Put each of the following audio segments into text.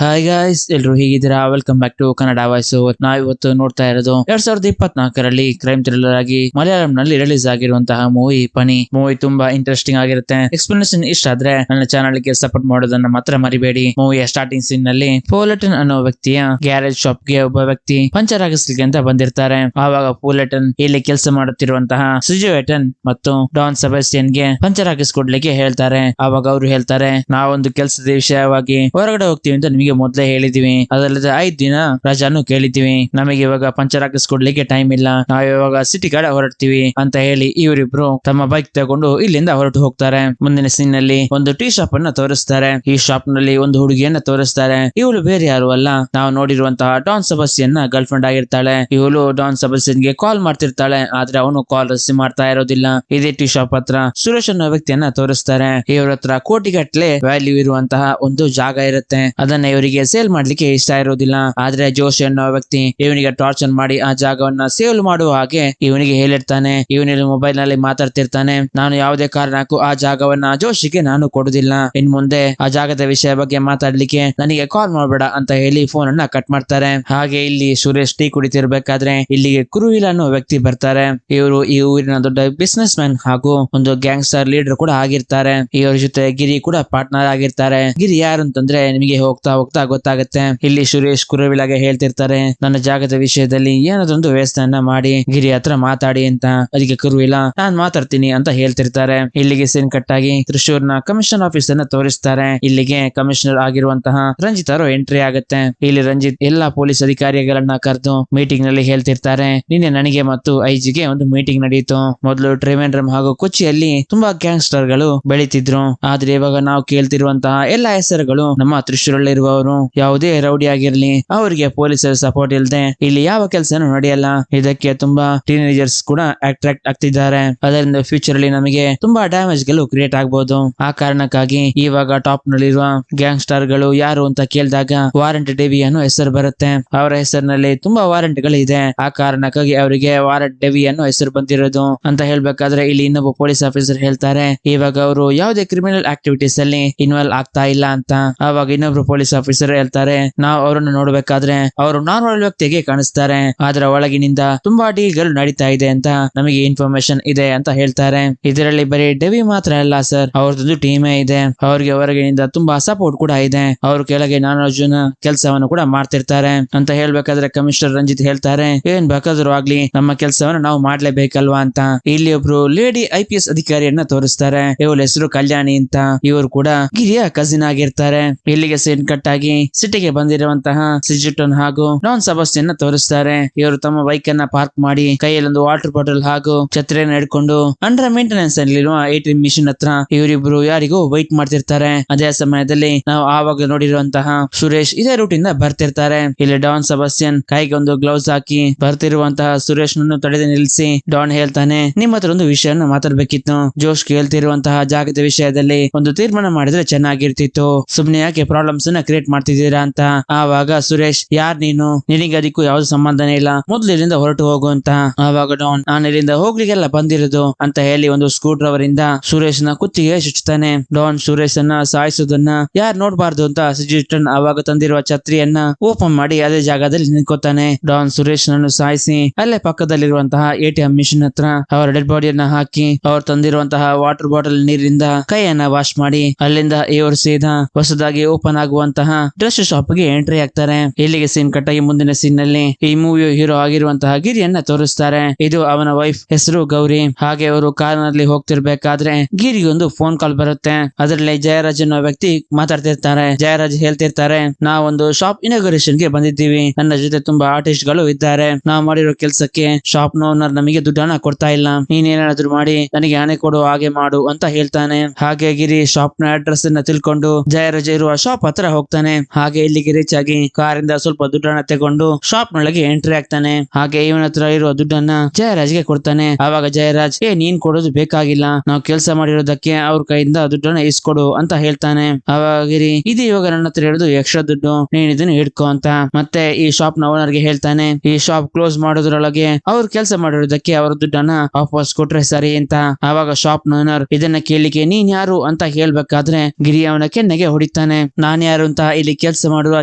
Hi guys, ಎಲ್ರು ಹೇಗಿದ್ದೀರಾ? Welcome back to Kannada Voice. ನಾವು ಇವತ್ತು ನೋಡ್ತಾ ಇರೋದು 2024ರಲ್ಲಿ ಕ್ರೈಮ್ ಥ್ರಿಲ್ಲರ್ ಆಗಿ ಮಲಯಾಳಂ ನಲ್ಲಿ ರಿಲೀಸ್ ಆಗಿರುವಂತಹ ಮೂವಿ ಪನಿ. ಮೂವಿ ತುಂಬಾ ಇಂಟ್ರೆಸ್ಟಿಂಗ್ ಆಗಿರುತ್ತೆ. ಎಕ್ಸ್ಪ್ಲನೇಷನ್ ಇಷ್ಟ ಆದ್ರೆ ನನ್ನ ಚಾನಲ್ ಗೆ ಸಪೋರ್ಟ್ ಮಾಡೋದನ್ನ ಮಾತ್ರ ಮರಿಬೇಡಿ. ಮೂವಿಯ ಸ್ಟಾರ್ಟಿಂಗ್ ಸೀನ್ ನಲ್ಲಿ ಪೋಲಟನ್ ಅನ್ನೋ ವ್ಯಕ್ತಿಯ ಗ್ಯಾರೇಜ್ ಶಾಪ್ ಗೆ ಒಬ್ಬ ವ್ಯಕ್ತಿ ಪಂಚರ್ ಹಾಕಿಸ್ಲಿಕ್ಕೆ ಅಂತ ಬಂದಿರ್ತಾರೆ. ಆವಾಗ ಪೋಲಟನ್ ಇಲ್ಲಿ ಕೆಲಸ ಮಾಡುತ್ತಿರುವಂತಹ ಸಿಜುವೇಟನ್ ಮತ್ತು ಡಾನ್ ಸೆಬಾಸ್ಟಿಯನ್ ಗೆ ಪಂಚರ್ ಹಾಕಿಸ್ಕೊಡ್ಲಿಕ್ಕೆ ಹೇಳ್ತಾರೆ. ಆವಾಗ ಅವರು ಹೇಳ್ತಾರೆ, ನಾವೊಂದು ಕೆಲಸದ ವಿಷಯವಾಗಿ ಹೊರಗಡೆ ಹೋಗ್ತೀವಿ ಅಂತ ನಿಮಗೆ ಮೊದಲೇ ಹೇಳಿದೀವಿ. ಅದಲ್ಲದೆ 5 ದಿನ ರಜಾನು ಕೇಳಿದ್ದೀವಿ. ನಮಗೆ ಇವಾಗ ಪಂಚರ್ ಹಾಕಿಸ್ಕೊಡ್ಲಿಕ್ಕೆ ಟೈಮ್ ಇಲ್ಲ. ನಾವು ಇವಾಗ ಸಿಟಿ ಕಡೆ ಹೊರಡ್ತೀವಿ ಅಂತ ಹೇಳಿ ಇವರಿಬ್ರು ತಮ್ಮ ಬೈಕ್ ತಗೊಂಡು ಇಲ್ಲಿಂದ ಹೊರಟು ಹೋಗ್ತಾರೆ. ಮುಂದಿನ ಸೀನ್ ನಲ್ಲಿ ಒಂದು ಟೀ ಶಾಪ್ ಅನ್ನ ತೋರಿಸ್ತಾರೆ. ಈ ಶಾಪ್ ನಲ್ಲಿ ಒಂದು ಹುಡುಗಿಯನ್ನ ತೋರಿಸ್ತಾರೆ. ಇವಳು ಬೇರೆ ಯಾರು ಅಲ್ಲ, ನಾವು ನೋಡಿರುವಂತಹ ಡಾನ್ ಸೆಬಾಸ್ಟಿಯನ್ ನ ಗರ್ಲ್ ಫ್ರೆಂಡ್ ಆಗಿರ್ತಾಳೆ. ಇವಳು ಡಾನ್ ಸೆಬಾಸ್ಟಿಯನ್ ಗೆ ಕಾಲ್ ಮಾಡ್ತಿರ್ತಾಳೆ, ಆದ್ರೆ ಅವನು ಕಾಲ್ ರಿಸೀವ್ ಮಾಡ್ತಾ ಇರೋದಿಲ್ಲ. ಇದೇ ಟೀ ಶಾಪ್ ಹತ್ರ ಸುರೇಶ್ ಅನ್ನೋ ವ್ಯಕ್ತಿಯನ್ನ ತೋರಿಸ್ತಾರೆ. ಇವ್ರ ಹತ್ರ ಕೋಟಿಗಟ್ಟಲೆ ವ್ಯಾಲ್ಯೂ ಇರುವಂತಹ ಒಂದು ಜಾಗ ಇರುತ್ತೆ. ಅದನ್ನ ಇವರಿಗೆ ಸೇಲ್ ಮಾಡ್ಲಿಕ್ಕೆ ಇಷ್ಟ ಇರೋದಿಲ್ಲ. ಆದ್ರೆ ಜೋಶಿ ಅನ್ನೋ ವ್ಯಕ್ತಿ ಇವನಿಗೆ ಟಾರ್ಚರ್ ಮಾಡಿ ಆ ಜಾಗವನ್ನ ಸೇಲ್ ಮಾಡುವ ಹಾಗೆ ಇವನಿಗೆ ಹೇಳಿರ್ತಾನೆ. ಇವನಲ್ಲಿ ಮೊಬೈಲ್ ನಲ್ಲಿ ಮಾತಾಡ್ತಿರ್ತಾನೆ, ನಾನು ಯಾವುದೇ ಕಾರಣಕ್ಕೂ ಆ ಜಾಗವನ್ನ ಜೋಶಿಗೆ ನಾನು ಕೊಡುದಿಲ್ಲ. ಇನ್ ಮುಂದೆ ಆ ಜಾಗದ ವಿಷಯ ಬಗ್ಗೆ ಮಾತಾಡ್ಲಿಕ್ಕೆ ನನಗೆ ಕಾಲ್ ಮಾಡಬೇಡ ಅಂತ ಹೇಳಿ ಫೋನ್ ಅನ್ನ ಕಟ್ ಮಾಡ್ತಾರೆ. ಹಾಗೆ ಇಲ್ಲಿ ಸುರೇಶ್ ಟೀ ಕುಡಿತಿರ್ಬೇಕಾದ್ರೆ ಇಲ್ಲಿಗೆ ಕುರುವಿಲ್ ಅನ್ನೋ ವ್ಯಕ್ತಿ ಬರ್ತಾರೆ. ಇವರು ಈ ಊರಿನ ದೊಡ್ಡ ಬಿಸ್ನೆಸ್ ಮ್ಯಾನ್ ಹಾಗೂ ಒಂದು ಗ್ಯಾಂಗ್ಸ್ಟರ್ ಲೀಡರ್ ಕೂಡ ಆಗಿರ್ತಾರೆ. ಇವರ ಜೊತೆ ಗಿರಿ ಕೂಡ ಪಾರ್ಟ್ನರ್ ಆಗಿರ್ತಾರೆ. ಗಿರಿ ಯಾರು ಅಂತಂದ್ರೆ ನಿಮಗೆ ಹೋಗ್ತಾ ಹೋಗ್ತಾ ಗೊತ್ತಾಗುತ್ತೆ. ಇಲ್ಲಿ ಸುರೇಶ್ ಕುರುವಿಲಾಗೆ ಹೇಳ್ತಿರ್ತಾರೆ, ನನ್ನ ಜಾಗದ ವಿಷಯದಲ್ಲಿ ಏನಾದೊಂದು ವ್ಯವಸ್ಥೆಯನ್ನ ಮಾಡಿ ಗಿರಿ ಹತ್ರ ಮಾತಾಡಿ ಅಂತ. ಅದಕ್ಕೆ ಕುರುವಿಲ ನಾನ್ ಮಾತಾಡ್ತೀನಿ ಅಂತ ಹೇಳ್ತಿರ್ತಾರೆ. ಇಲ್ಲಿಗೆ ಸೀನ್ ಕಟ್ ಆಗಿ ತ್ರಿಶೂರ್ನ ಕಮಿಷನರ್ ಆಫೀಸ್ ಅನ್ನ ತೋರಿಸ್ತಾರೆ. ಇಲ್ಲಿಗೆ ಕಮಿಷನರ್ ಆಗಿರುವಂತಹ ರಂಜಿತ್ ಅವರು ಎಂಟ್ರಿ ಆಗುತ್ತೆ. ಇಲ್ಲಿ ರಂಜಿತ್ ಎಲ್ಲಾ ಪೊಲೀಸ್ ಅಧಿಕಾರಿಗಳನ್ನ ಕರೆದು ಮೀಟಿಂಗ್ ನಲ್ಲಿ ಹೇಳ್ತಿರ್ತಾರೆ, ನಿನ್ನೆ ನನಗೆ ಮತ್ತು ಐಜಿಗೆ ಒಂದು ಮೀಟಿಂಗ್ ನಡೆಯಿತು. ಮೊದಲು ಟ್ರಿವೆಂಡ್ರಮ್ ಹಾಗೂ ಕೊಚ್ಚಿಯಲ್ಲಿ ತುಂಬಾ ಗ್ಯಾಂಗ್ಸ್ಟರ್ ಗಳು ಬೆಳೀತಿದ್ರು. ಆದ್ರೆ ಇವಾಗ ನಾವು ಕೇಳ್ತಿರುವಂತಹ ಎಲ್ಲಾ ಹೆಸರುಗಳು ನಮ್ಮ ತ್ರಿಶೂರಲ್ಲಿರುವವರು. ಯಾವುದೇ ರೌಡಿ ಆಗಿರ್ಲಿ ಅವರಿಗೆ ಪೊಲೀಸರ ಸಪೋರ್ಟ್ ಇಲ್ಲದೆ ಇಲ್ಲಿ ಯಾವ ಕೆಲಸನೂ ನಡೆಯಲ್ಲ. ಇದಕ್ಕೆ ತುಂಬಾ ಟೀನೇಜರ್ಸ್ ಕೂಡ ಅಟ್ರಾಕ್ಟ್ ಆಗ್ತಿದ್ದಾರೆ. ಅದರಿಂದ ಫ್ಯೂಚರ್ ಅಲ್ಲಿ ನಮಗೆ ತುಂಬಾ ಡ್ಯಾಮೇಜ್ ಗಳು ಕ್ರಿಯೇಟ್ ಆಗಬಹುದು. ಆ ಕಾರಣಕ್ಕಾಗಿ ಇವಾಗ ಟಾಪ್ ನಲ್ಲಿರುವ ಗ್ಯಾಂಗ್ಸ್ಟರ್ ಗಳು ಯಾರು ಅಂತ ಕೇಳಿದಾಗ ವಾರೆಂಟ್ ಡೆವಿ ಅನ್ನೋ ಹೆಸರು ಬರುತ್ತೆ. ಅವರ ಹೆಸರಿನಲ್ಲಿ ತುಂಬಾ ವಾರೆಂಟ್ ಗಳು ಇದೆ. ಆ ಕಾರಣಕ್ಕಾಗಿ ಅವರಿಗೆ ವಾರೆಂಟ್ ಡೆವಿ ಅನ್ನೋ ಹೆಸರು ಬಂದಿರೋದು ಅಂತ ಹೇಳ್ಬೇಕಾದ್ರೆ ಇಲ್ಲಿ ಇನ್ನೊಬ್ಬ ಪೊಲೀಸ್ ಆಫೀಸರ್ ಹೇಳ್ತಾರೆ, ಇವಾಗ ಅವರು ಯಾವುದೇ ಕ್ರಿಮಿನಲ್ ಆಕ್ಟಿವಿಟೀಸ್ ಅಲ್ಲಿ ಇನ್ವಾಲ್ವ್ ಆಗ್ತಾ ಇಲ್ಲ ಅಂತ. ಅವಾಗ ಇನ್ನೊಬ್ರು ಪೊಲೀಸ್ ಆಫೀಸರ್ ಹೇಳ್ತಾರೆ, ನಾವು ಅವರನ್ನು ನೋಡ್ಬೇಕಾದ್ರೆ ಅವರು ನಾರ್ಮಲ್ ವ್ಯಕ್ತಿಗೆ ಕಾಣಿಸ್ತಾರೆ, ಆದ್ರೆ ಒಳಗಿನಿಂದ ತುಂಬಾ ಡೀಲ್ ಗಳು ನಡೀತಾ ಇದೆ ಅಂತ ನಮಗೆ ಇನ್ಫಾರ್ಮೇಶನ್ ಇದೆ ಅಂತ ಹೇಳ್ತಾರೆ. ಇದರಲ್ಲಿ ಬರೀ ಡೆವಿ ಮಾತ್ರ ಅಲ್ಲ ಸರ್, ಅವ್ರದ್ದು ಟೀಮೇ ಇದೆ. ಅವ್ರಿಗೆ ಹೊರಗಿನಿಂದ ತುಂಬಾ ಸಪೋರ್ಟ್ ಕೂಡ ಇದೆ. ಅವ್ರ ಕೆಳಗೆ 4 ಜನ ಕೆಲಸವನ್ನು ಕೂಡ ಮಾಡ್ತಿರ್ತಾರೆ ಅಂತ ಹೇಳ್ಬೇಕಾದ್ರೆ ಕಮಿಷನರ್ ರಂಜಿತ್ ಹೇಳ್ತಾರೆ, ಏನ್ ಬೇಕಾದ್ರೂ ಆಗ್ಲಿ ನಮ್ಮ ಕೆಲಸವನ್ನು ನಾವು ಮಾಡ್ಲೇಬೇಕಲ್ವಾ ಅಂತ. ಇಲ್ಲಿ ಒಬ್ರು ಲೇಡಿ IPS ಅಧಿಕಾರಿಯನ್ನ ತೋರಿಸ್ತಾರೆ. ಇವಳ ಹೆಸರು ಕಲ್ಯಾಣಿ ಅಂತ. ಇವರು ಕೂಡ ಗಿರಿಯ ಕಸಿನ್ ಆಗಿರ್ತಾರೆ. ಇಲ್ಲಿಗೆ ಸೀನ್ ಕಟ್ ಆಗಿ ಸಿಟಿಗೆ ಬಂದಿರುವಂತಹ ಸಿಜುಟನ್ ಹಾಗೂ ಡಾನ್ ಸೆಬಾಸ್ಟಿಯನ್ ತೋರಿಸ್ತಾರೆ. ಇವರು ತಮ್ಮ ಬೈಕ್ ಅನ್ನ ಪಾರ್ಕ್ ಮಾಡಿ ಕೈಯಲ್ಲಿ ಒಂದು ವಾಟರ್ ಬಾಟಲ್ ಹಾಗೂ ಛತ್ರಿಯನ್ನು ಹಿಡ್ಕೊಂಡು ಅಂಡರ್ ಮೇಂಟೆನೆನ್ಸ್ ಅಲ್ಲಿರುವ ATM ಮಿಷಿನ್ ಹತ್ರ ಇವರಿಬ್ರು ಯಾರಿಗೂ ವೈಟ್ ಮಾಡ್ತಿರ್ತಾರೆ. ಅದೇ ಸಮಯದಲ್ಲಿ ನಾವು ಆವಾಗ ನೋಡಿರುವಂತಹ ಸುರೇಶ್ ಇದೇ ರೂಟ್ ಇಂದ ಬರ್ತಿರ್ತಾರೆ. ಇಲ್ಲಿ ಡಾನ್ ಸೆಬಾಸ್ಟಿಯನ್ ಕೈಗೆ ಒಂದು ಗ್ಲೌಸ್ ಹಾಕಿ ಬರ್ತಿರುವಂತಹ ಸುರೇಶ್ ನನ್ನು ತಡೆದು ನಿಲ್ಲಿಸಿ ಡಾನ್ ಹೇಳ್ತಾನೆ, ನಿಮ್ಮ ಹತ್ರ ಒಂದು ವಿಷಯವನ್ನು ಮಾತಾಡ್ಬೇಕಿತ್ತು. ಜೋಶ್ ಕೇಳ್ತಿರುವಂತಹ ಜಾಗದ ವಿಷಯದಲ್ಲಿ ಒಂದು ತೀರ್ಮಾನ ಮಾಡಿದ್ರೆ ಚೆನ್ನಾಗಿರ್ತಿತ್ತು. ಸುಮ್ನೆ ಯಾಕೆ ಪ್ರಾಬ್ಲಮ್ಸ್ ಅನ್ನ ಕ್ರಿಯೇಟ್ ಮಾಡ್ತಿದ್ದೀರಾ ಅಂತ. ಆವಾಗ ಸುರೇಶ್, ಯಾರ್ ನೀನು, ನಿನಗೆ ಅದಕ್ಕೂ ಯಾವ್ದು ಸಂಬಂಧನೇ ಇಲ್ಲ, ಮೊದ್ಲು ಇಲ್ಲಿಂದ ಹೊರಟು ಹೋಗು ಅಂತ. ಆವಾಗ ಡಾನ್, ನಾನು ಇಲ್ಲಿಂದ ಹೋಗ್ಲಿಕ್ಕೆಲ್ಲ ಬಂದಿರೋದು ಅಂತ ಹೇಳಿ ಒಂದು ಸ್ಕ್ರೂ ಡ್ರೈವರ್ ಇಂದ ಸುರೇಶ್ ನ ಕುತ್ತಿಗೆ ಚುಚ್ಚುತ್ತಾನೆ. ಡಾನ್ ಸುರೇಶ್ ಅನ್ನ ಸಾಯಿಸೋದನ್ನ ಯಾರು ನೋಡ್ಬಾರ್ದು ಅಂತ ಸಿಜುಟನ್ ಆವಾಗ ತಂದಿರುವ ಛತ್ರಿಯನ್ನ ಓಪನ್ ಮಾಡಿ ಅದೇ ಜಾಗದಲ್ಲಿ ನಿಂತ್ಕೋತಾನೆ. ಡಾನ್ ಸುರೇಶ್ ನನ್ನು ಸಾಯಿಸಿ ಅಲ್ಲೇ ಪಕ್ಕದಲ್ಲಿರುವಂತಹ ATM ಮಿಷಿನ್ ಹತ್ರ ಅವರ ಡೆಡ್ ಬಾಡಿಯನ್ನ ಹಾಕಿ ಅವ್ರು ತಂದಿರುವಂತಹ ವಾಟರ್ ಬಾಟಲ್ ನೀರಿಂದ ಕೈಯನ್ನ ವಾಶ್ ಮಾಡಿ ಅಲ್ಲಿಂದ ಇವರು ಸೀದಾ ಹೊಸದಾಗಿ ಓಪನ್ ಆಗುವಂತಹ ಡ್ರೆಸ್ ಶಾಪ್ ಗೆ ಎಂಟ್ರಿ ಆಗ್ತಾರೆ. ಇಲ್ಲಿಗೆ ಸೀನ್ ಕಟ್ಟಾಗಿ ಮುಂದಿನ ಸೀನ್ ನಲ್ಲಿ ಈ ಮೂವಿ ಹೀರೋ ಆಗಿರುವಂತಹ ಗಿರಿಯನ್ನ ತೋರಿಸ್ತಾರೆ. ಇದು ಅವನ ವೈಫ್, ಹೆಸರು ಗೌರಿ. ಹಾಗೆ ಅವರು ಕಾರ್ ನಲ್ಲಿ ಹೋಗ್ತಿರ್ಬೇಕಾದ್ರೆ ಗಿರಿಗೆ ಒಂದು ಫೋನ್ ಕಾಲ್ ಬರುತ್ತೆ. ಅದರಲ್ಲಿ ಜಯರಾಜ್ ಅನ್ನೋ ವ್ಯಕ್ತಿ ಮಾತಾಡ್ತಿರ್ತಾರೆ. ಜಯರಾಜ್ ಹೇಳ್ತಿರ್ತಾರೆ, ನಾವೊಂದು ಶಾಪ್ ಇನಾಗ್ರೇಷನ್ ಗೆ ಬಂದಿದ್ದೀವಿ. ನನ್ನ ಜೊತೆ ತುಂಬಾ ಆರ್ಟಿಸ್ಟ್ ಗಳು ಇದ್ದಾರೆ. ನಾವು ಮಾಡಿರೋ ಕೆಲಸಕ್ಕೆ ಶಾಪ್ ಓನರ್ ನಮಗೆ ದುಡ್ಡನ್ನ ಕೊಡ್ತಾ ಇಲ್ಲ. ನೀನೇನಾದ್ರೂ ಮಾಡಿ ನನಗೆ ಹಣೆ ಕೊಡು ಹಾಗೆ ಮಾಡು ಅಂತ ಹೇಳ್ತಾನೆ. ಹಾಗೆ ಗಿರಿ ಶಾಪ್ ನ ಅಡ್ರೆಸ್ ಅನ್ನ ತಿಳ್ಕೊಂಡು ಜಯರಾಜ್ ಇರುವ ಶಾಪ್ ಹತ್ರ ಹೋಗ್ತಾನೆ. ಹಾಗೆ ಇಲ್ಲಿಗೆ ರೀಚ್ ಆಗಿ ಕಾರಿಂದ ಸ್ವಲ್ಪ ದುಡ್ಡನ್ನ ತಗೊಂಡು ಶಾಪ್ ನೊಳಗೆ ಎಂಟ್ರಿ ಆಗ್ತಾನೆ. ಹಾಗೆ ಇವನ ಹತ್ರ ಇರುವ ದುಡ್ಡನ್ನ ಜಯರಾಜ್ಗೆ ಕೊಡ್ತಾನೆ. ಆವಾಗ ಜಯರಾಜ್, ನೀನ್ ಕೊಡೋದು ಬೇಕಾಗಿಲ್ಲ, ನಾವು ಕೆಲಸ ಮಾಡಿರೋದಕ್ಕೆ ಅವ್ರ ಕೈಯಿಂದ ದುಡ್ಡನ್ನ ಇಸ್ಕೊಡು ಅಂತ ಹೇಳ್ತಾನೆ. ಆವಾಗ ಗಿರಿ, ಇದು ಇವಾಗ ನನ್ನ ಹತ್ರ ಇರೋದು ಎಕ್ಸ್ಟ್ರಾ ದುಡ್ಡು, ನೀನ್ ಇದನ್ನ ಹಿಡ್ಕೊ ಅಂತ. ಮತ್ತೆ ಈ ಶಾಪ್ ನ ಓನರ್ ಗೆ ಹೇಳ್ತಾನೆ, ಈ ಶಾಪ್ ಕ್ಲೋಸ್ ಮಾಡೋದ್ರೊಳಗೆ ಅವ್ರು ಕೆಲಸ ಮಾಡಿರೋದಕ್ಕೆ ಅವ್ರ ದುಡ್ಡನ್ನ ವಾಪಸ್ ಕೊಟ್ರೆ ಸರಿ ಅಂತ. ಆವಾಗ ಶಾಪ್ ಓನರ್ ಇದನ್ನ ಕೇಳಿಕೆ ನೀನ್ ಯಾರು ಅಂತ ಹೇಳ್ಬೇಕಾದ್ರೆ ಗಿರಿ ಅವನ ಕೆನ್ನೆಗೆ ಹೊಡಿತಾನೆ. ನಾನ್ ಯಾರು ಅಂತ ಇಲ್ಲಿ ಕೆಲಸ ಮಾಡುವ